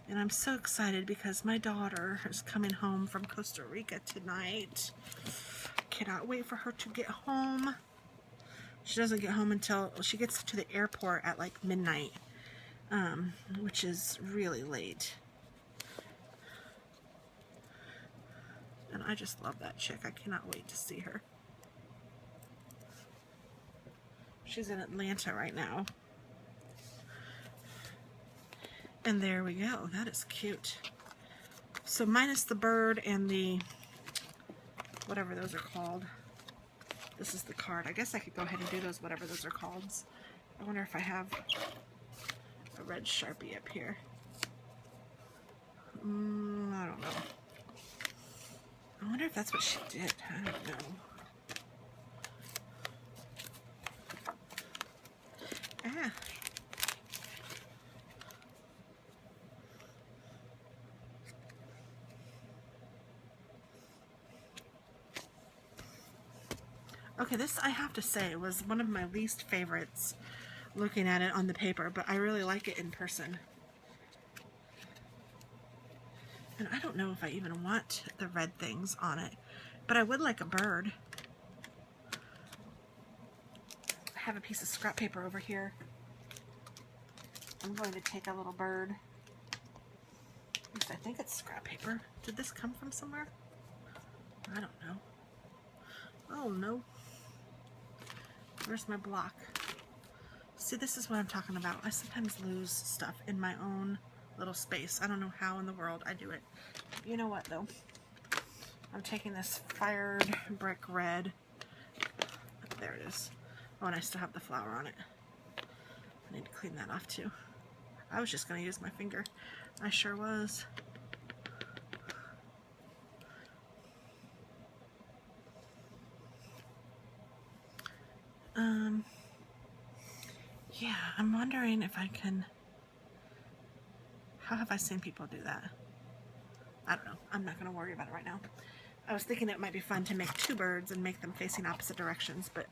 And I'm so excited because my daughter is coming home from Costa Rica tonight. Cannot wait for her to get home. She doesn't get home until she gets to the airport at like midnight, which is really late. And I just love that chick. I cannot wait to see her. She's in Atlanta right now. And there we go. That is cute. So minus the bird and the whatever those are called. This is the card. I guess I could go ahead and do those, whatever those are called. I wonder if I have a red Sharpie up here. I don't know. I wonder if that's what she did. I don't know. Ah. Okay, this I have to say was one of my least favorites looking at it on the paper, but I really like it in person. And I don't know if I even want the red things on it, but I would like a bird. I have a piece of scrap paper over here. I'm going to take a little bird. At least I think it's scrap paper. Did this come from somewhere? I don't know. Oh no. Where's my block? See, this is what I'm talking about. I sometimes lose stuff in my own little space. I don't know how in the world I do it. You know what though? I'm taking this fired brick red. There it is. Oh, and I still have the flower on it. I need to clean that off too. I was just going to use my finger. I sure was. Yeah, I'm wondering if I can... How have I seen people do that? I don't know. I'm not going to worry about it right now. I was thinking it might be fun to make two birds and make them facing opposite directions, but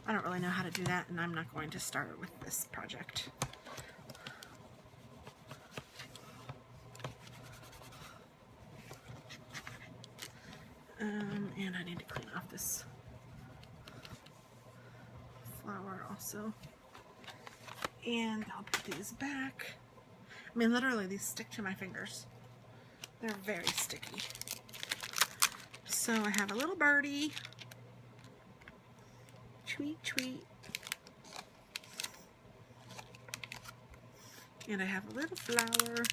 I don't really know how to do that, and I'm not going to start with this project. And I need to clean off this flower also. And I'll put these back. I mean, literally, these stick to my fingers. They're very sticky. So I have a little birdie. Tweet, tweet. And I have a little flower.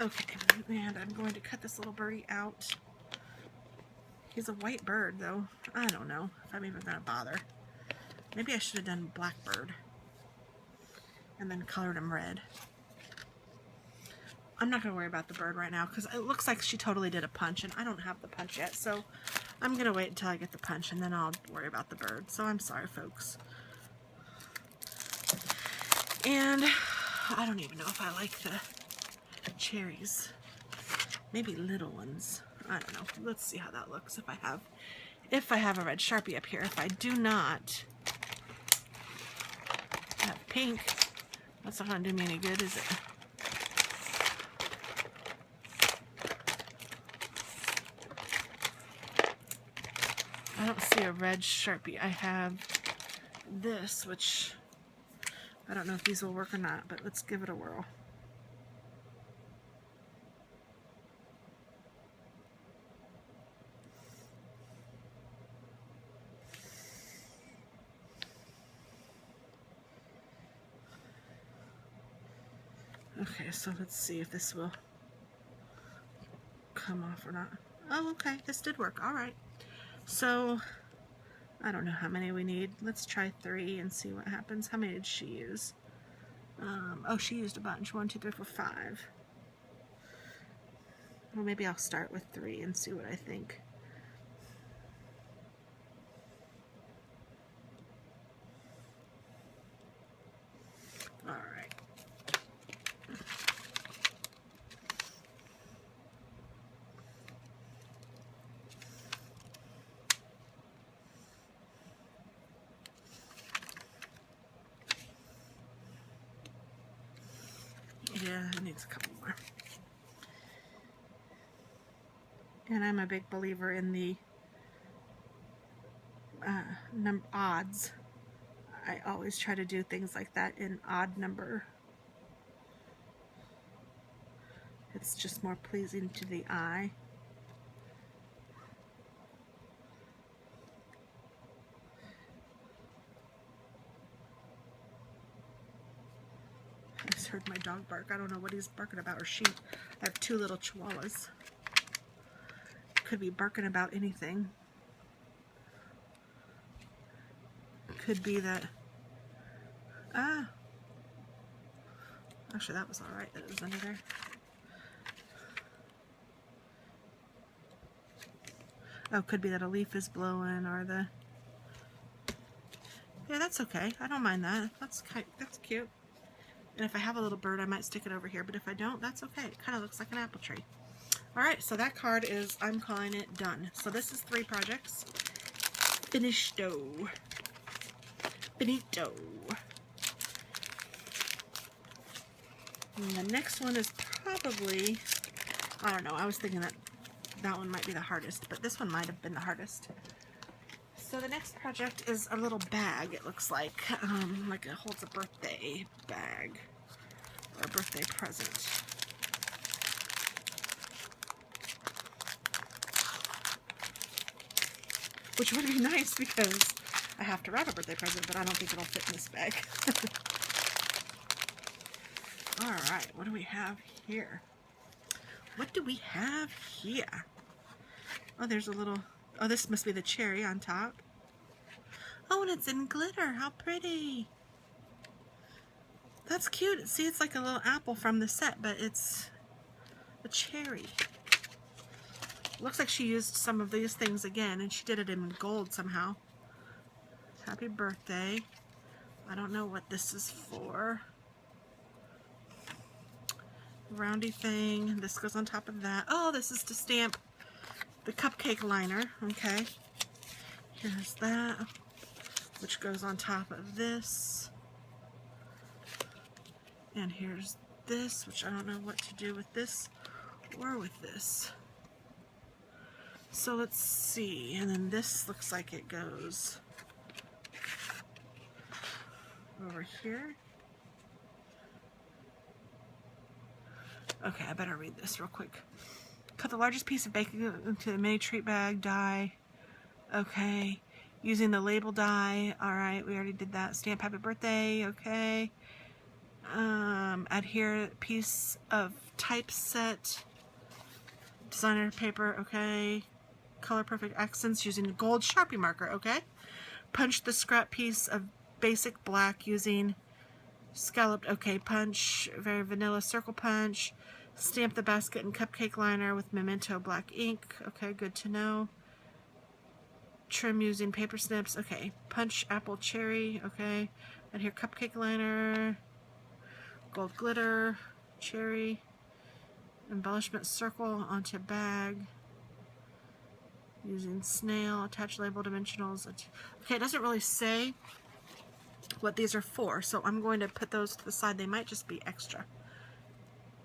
Okay, and I'm going to cut this little birdie out. He's a white bird, though. I don't know if I'm even going to bother. Maybe I should have done blackbird and then colored him red. I'm not going to worry about the bird right now because it looks like she totally did a punch, and I don't have the punch yet, so I'm going to wait until I get the punch, and then I'll worry about the bird. So I'm sorry, folks. And I don't even know if I like the cherries. Maybe little ones. I don't know. Let's see how that looks if I have a red Sharpie up here. If I do not have pink, that's not going to do me any good, is it? I don't see a red Sharpie. I have this, which I don't know if these will work or not, but let's give it a whirl. Okay, so let's see if this will come off or not. Oh, okay, this did work. All right. So, I don't know how many we need. Let's try 3 and see what happens. How many did she use? Oh, she used a bunch. 1, 2, 3, 4, 5. Well, maybe I'll start with 3 and see what I think. All right. Yeah, it needs a couple more. And I'm a big believer in the odds. I always try to do things like that in odd number. It's just more pleasing to the eye. I just heard my dog bark. I don't know what he's barking about, or she. I have 2 little chihuahuas. Could be barking about anything. Could be that... Ah! Actually, that was alright that it was under there. Oh, could be that a leaf is blowing, or the... Yeah, that's okay. I don't mind that. That's cute. And if I have a little bird, I might stick it over here. But if I don't, that's okay. It kind of looks like an apple tree. Alright, so that card is, I'm calling it done. So this is 3 projects. Finito. Finito. And the next one is probably, I don't know, I was thinking that that one might be the hardest, but this one might have been the hardest. So the next project is a little bag, it looks like it holds a birthday bag, or a birthday present. Which would be nice because I have to wrap a birthday present, but I don't think it'll fit in this bag. Alright, what do we have here? What do we have here? Oh, there's a little... Oh, this must be the cherry on top. Oh, and it's in glitter. How pretty. That's cute. See, it's like a little apple from the set, but it's a cherry. Looks like she used some of these things again, and she did it in gold somehow. Happy birthday. I don't know what this is for. Roundy thing. This goes on top of that. Oh, this is to stamp the cupcake liner. Okay. Here's that, which goes on top of this. And here's this, which I don't know what to do with this or with this. So let's see. And then this looks like it goes over here. Okay, I better read this real quick. Cut the largest piece of baking into a mini treat bag, die. Okay. Using the label die. Alright, we already did that. Stamp happy birthday. Okay. Adhere piece of typeset. Designer paper. Okay. Color perfect accents using gold Sharpie marker. Okay. Punch the scrap piece of basic black using scalloped. Okay. Punch. Very vanilla circle punch. Stamp the basket and cupcake liner with memento black ink. Okay, good to know. Trim using paper snips. Okay. Punch apple cherry. Okay. And here cupcake liner. Gold glitter. Cherry. Embellishment circle onto bag. Using snail. Attach label dimensionals. Okay, it doesn't really say what these are for, so I'm going to put those to the side. They might just be extra.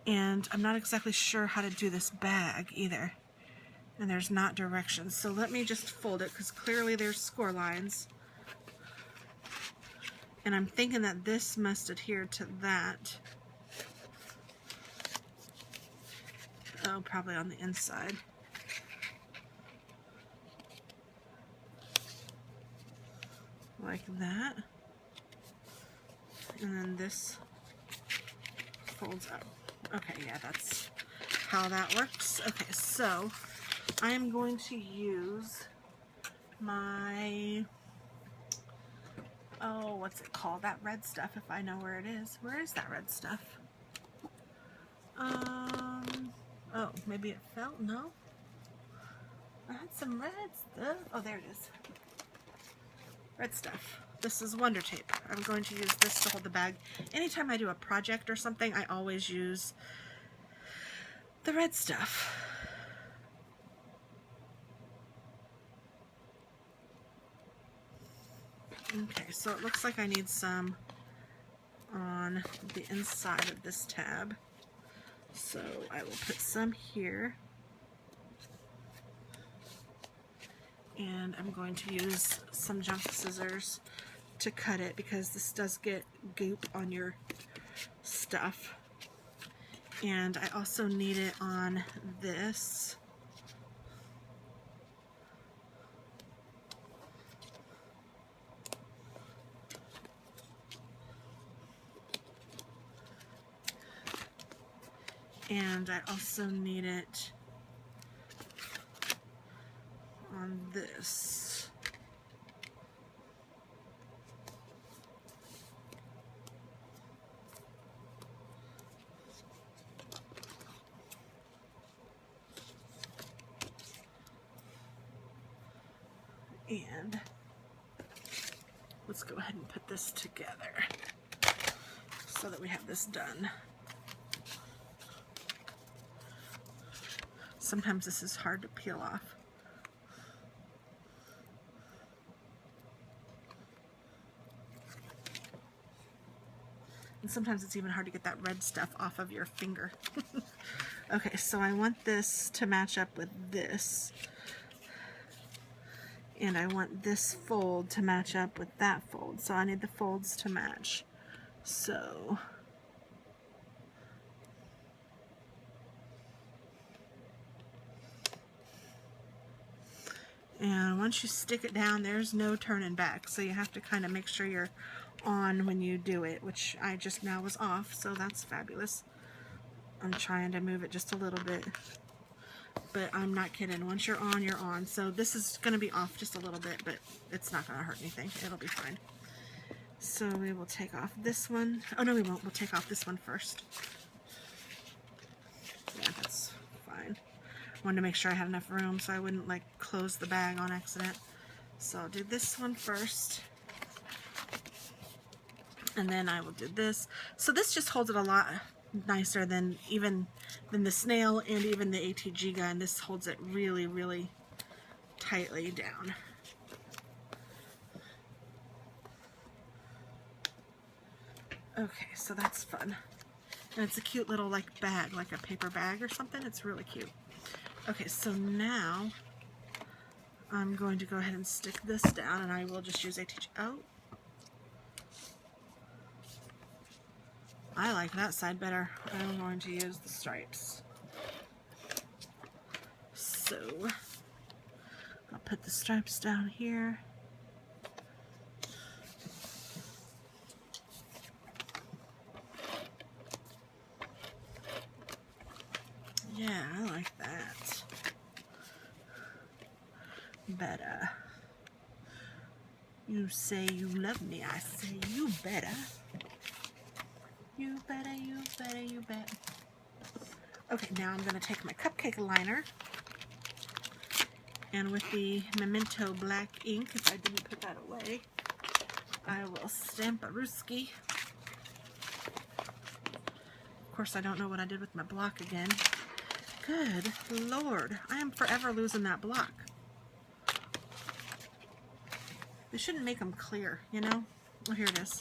And I'm not exactly sure how to do this bag either. And there's not directions. So let me just fold it because clearly there's score lines. And I'm thinking that this must adhere to that. Oh, probably on the inside. Like that. And then this folds up. Okay, yeah, that's how that works. Okay, so I am going to use my, oh, what's it called? That red stuff, if I know where it is. Where is that red stuff? Oh, maybe it fell? No? I had some red stuff. Oh, there it is. Red stuff. This is Wonder Tape. I'm going to use this to hold the bag. Anytime I do a project or something, I always use the red stuff. Okay, so it looks like I need some on the inside of this tab. So I will put some here. And I'm going to use some junk scissors to cut it because this does get goop on your stuff. And I also need it on this. And I also need it on this. And let's go ahead and put this together so that we have this done. sometimes this is hard to peel off. And sometimes it's even hard to get that red stuff off of your finger. Okay, so I want this to match up with this. And I want this fold to match up with that fold. So I need the folds to match. So and once you stick it down, there's no turning back. So you have to kind of make sure you're on when you do it, which I just now was off, so that's fabulous. I'm trying to move it just a little bit, but I'm not kidding. Once you're on, you're on. So this is going to be off just a little bit, but it's not going to hurt anything. It'll be fine. So we will take off this one. Oh no, we won't. We'll take off this one first. Yeah, that's fine. I wanted to make sure I had enough room so I wouldn't like close the bag on accident. So I'll do this one first. And then I will do this. So this just holds it a lot nicer than the snail and even the ATG gun. This holds it really, really tightly down. Okay, so that's fun. And it's a cute little like bag, like a paper bag or something. It's really cute. Okay, so now I'm going to go ahead and stick this down, and I will just use ATG. Oh, I like that side better. I'm going to use the stripes. So I'll put the stripes down here. Yeah, I like that better. You say you love me, I say you better. You better, you better, you bet. Okay, now I'm going to take my cupcake liner, and with the Memento black ink, if I didn't put that away, I will stamp a Ruski. Of course, I don't know what I did with my block again. Good Lord, I am forever losing that block. They shouldn't make them clear, you know? Oh, here it is.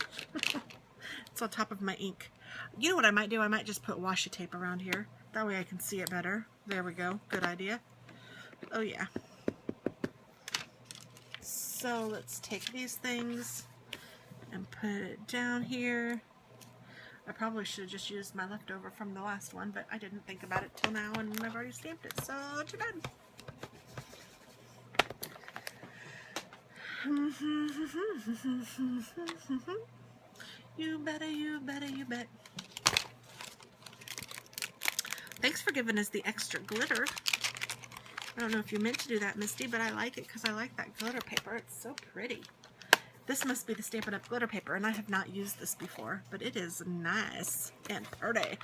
It's on top of my ink. You know what I might do? I might just put washi tape around here. That way I can see it better. There we go. Good idea. Oh yeah. So let's take these things and put it down here. I probably should have just used my leftover from the last one, but I didn't think about it till now, and I've already stamped it, so too bad. You better, you better, you bet. Thanks for giving us the extra glitter. I don't know if you meant to do that, Misty, but I like it because I like that glitter paper. It's so pretty. This must be the Stampin' Up! Glitter paper, and I have not used this before, but it is nice and pretty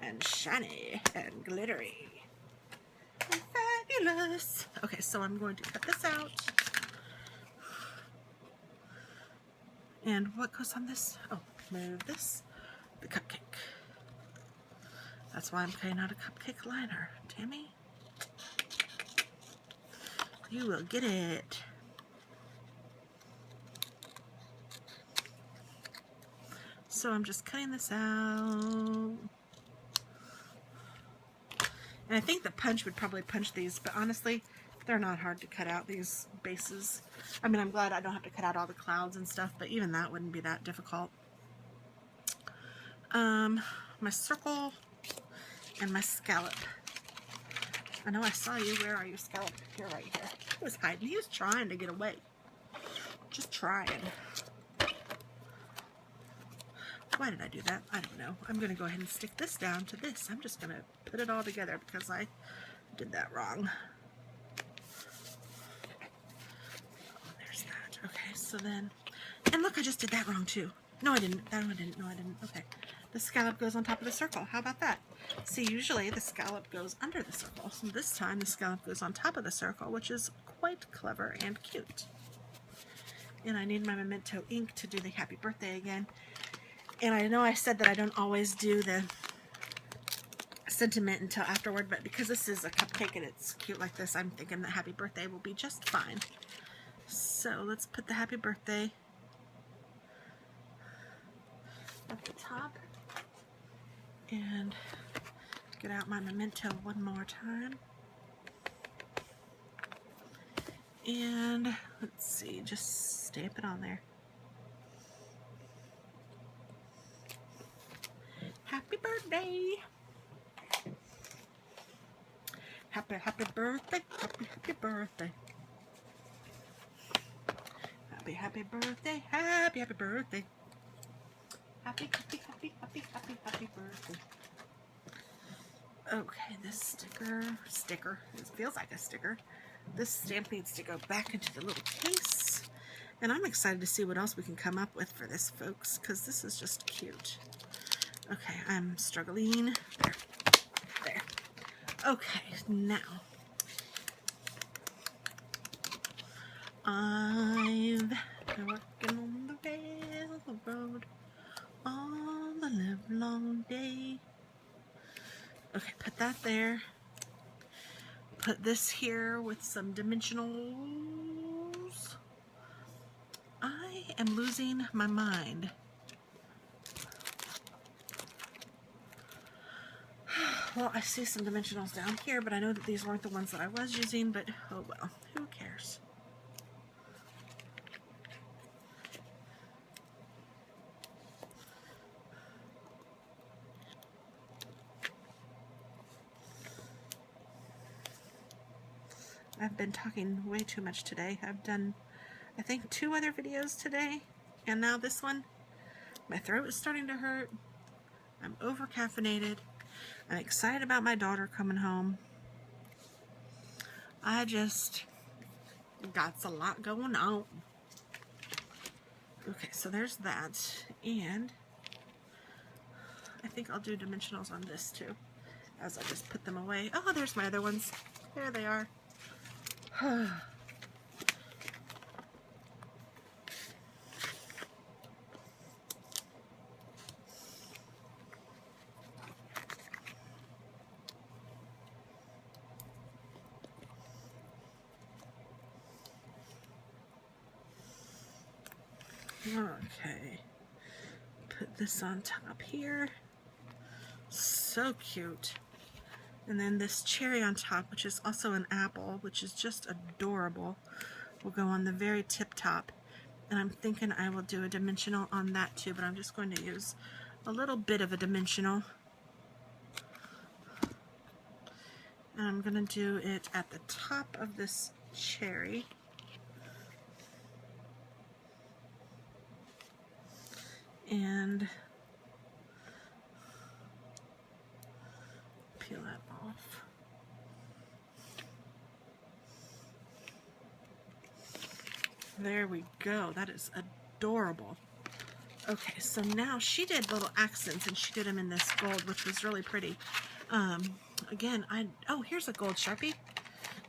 and shiny and glittery and fabulous. Okay, so I'm going to cut this out. And what goes on this? Oh, move this. The cupcake. That's why I'm cutting out a cupcake liner. Tammy, you will get it. So I'm just cutting this out. And I think the punch would probably punch these, but honestly, they're not hard to cut out, these bases. I mean, I'm glad I don't have to cut out all the clouds and stuff, but even that wouldn't be that difficult. My circle and my scallop. I know I saw you. Where are you, scallop? You're right here. He was hiding. He was trying to get away. Just trying. Why did I do that? I don't know. I'm going to go ahead and stick this down to this. I'm just going to put it all together because I did that wrong. Oh, there's that. Okay, so then... And look, I just did that wrong too. No, I didn't. That one I didn't. No, I didn't. Okay. The scallop goes on top of the circle. How about that? See, usually the scallop goes under the circle. So this time the scallop goes on top of the circle, which is quite clever and cute. And I need my Memento ink to do the happy birthday again. And I know I said that I don't always do the sentiment until afterward, but because this is a cupcake and it's cute like this, I'm thinking that happy birthday will be just fine. So let's put the happy birthday at the top and get out my memento one more time. And let's see, just stamp it on there. Happy birthday! Happy birthday, happy birthday. Happy birthday, happy birthday. Happy birthday. Okay, this sticker, it feels like a sticker. This stamp needs to go back into the little case. And I'm excited to see what else we can come up with for this, folks, because this is just cute. Okay, I'm struggling. There. Okay, now I've been working on the railroad all the livelong day. Okay, put that there. Put this here with some dimensionals. I am losing my mind. Well, I see some dimensionals down here, but I know that these weren't the ones that I was using, but oh well, who cares? I've been talking way too much today. I've done, I think, 2 other videos today, and now this one. My throat is starting to hurt. I'm over caffeinated. I'm excited about my daughter coming home. I just got a lot going on. Okay, so there's that, and I think I'll do dimensionals on this too, as I just put them away. Oh, there's my other ones. There they are. Okay, put this on top here. So cute. And then this cherry on top, which is also an apple, which is just adorable, will go on the very tip top. And I'm thinking I will do a dimensional on that too, but I'm just going to use a little bit of a dimensional. And I'm going to do it at the top of this cherry. And peel that off. There we go. That is adorable. Okay, so now she did little accents, and she did them in this gold, which was really pretty. Again, oh, here's a gold Sharpie.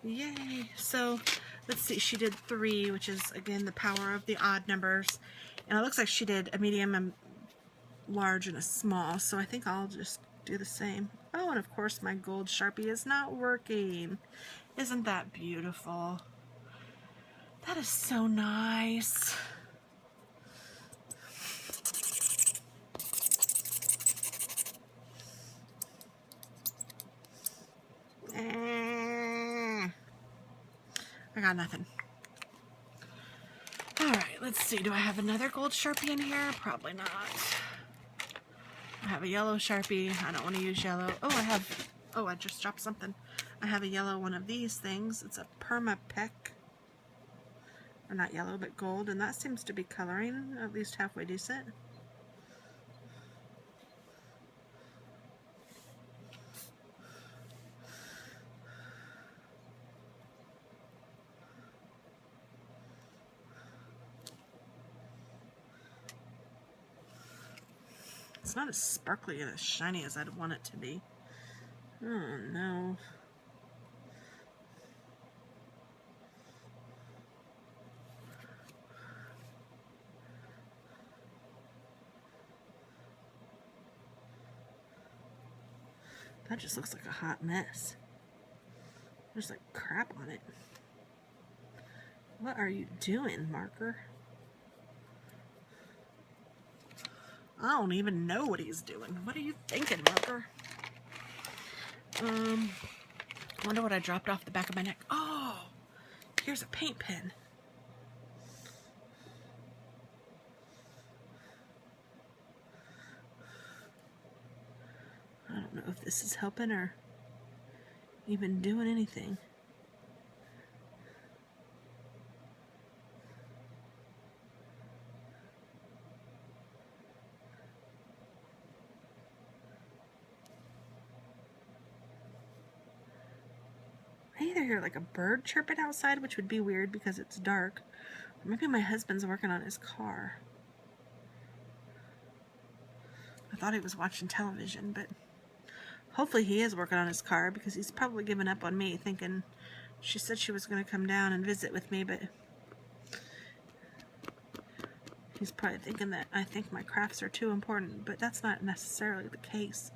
Yay. So let's see, she did 3, which is again the power of the odd numbers. And it looks like she did a medium, a large, and a small. So I think I'll just do the same. Oh, and of course my gold Sharpie is not working. Isn't that beautiful? That is so nice. I got nothing. Alright, let's see. Do I have another gold Sharpie in here? Probably not. I have a yellow Sharpie. I don't want to use yellow. Oh, I just dropped something. I have a yellow one of these things. It's a Perma Peck. Or not yellow, but gold. And that seems to be coloring at least halfway decent. It's not as sparkly and as shiny as I'd want it to be. Oh no. That just looks like a hot mess. There's like crap on it. What are you doing, marker? I don't even know what he's doing. What are you thinking, marker? I wonder what I dropped off the back of my neck. Oh, here's a paint pen. I don't know if this is helping or even doing anything. I either hear like a bird chirping outside, which would be weird because it's dark, or maybe my husband's working on his car. I thought he was watching television, but hopefully he is working on his car because he's probably given up on me, thinking she said she was going to come down and visit with me, but he's probably thinking that I think my crafts are too important, but that's not necessarily the case.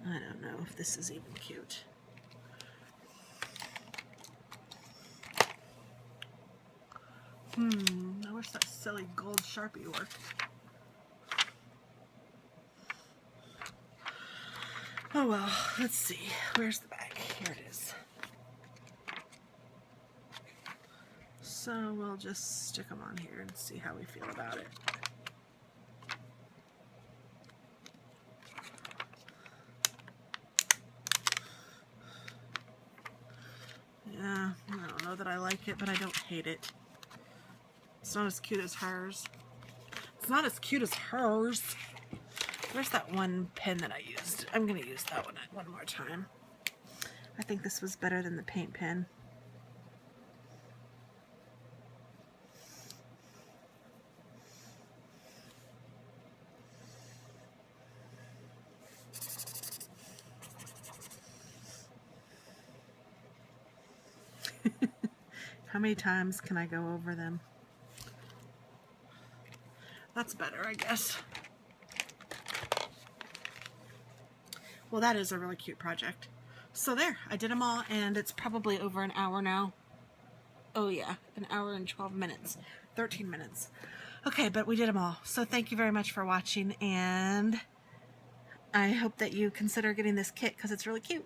I don't know if this is even cute. I wish that silly gold Sharpie worked. Oh well, let's see. Where's the bag? Here it is. So we'll just stick them on here and see how we feel about it. Yeah, I don't know that I like it, but I don't hate it. It's not as cute as hers. It's not as cute as hers. Where's that one pen that I used? I'm going to use that one more time. I think this was better than the paint pen. How many times can I go over them? That's better, I guess. Well, that is a really cute project. So there, I did them all, and it's probably over an hour now. Oh yeah, an hour and 12 minutes. 13 minutes. Okay, but we did them all. So thank you very much for watching, and I hope that you consider getting this kit because it's really cute.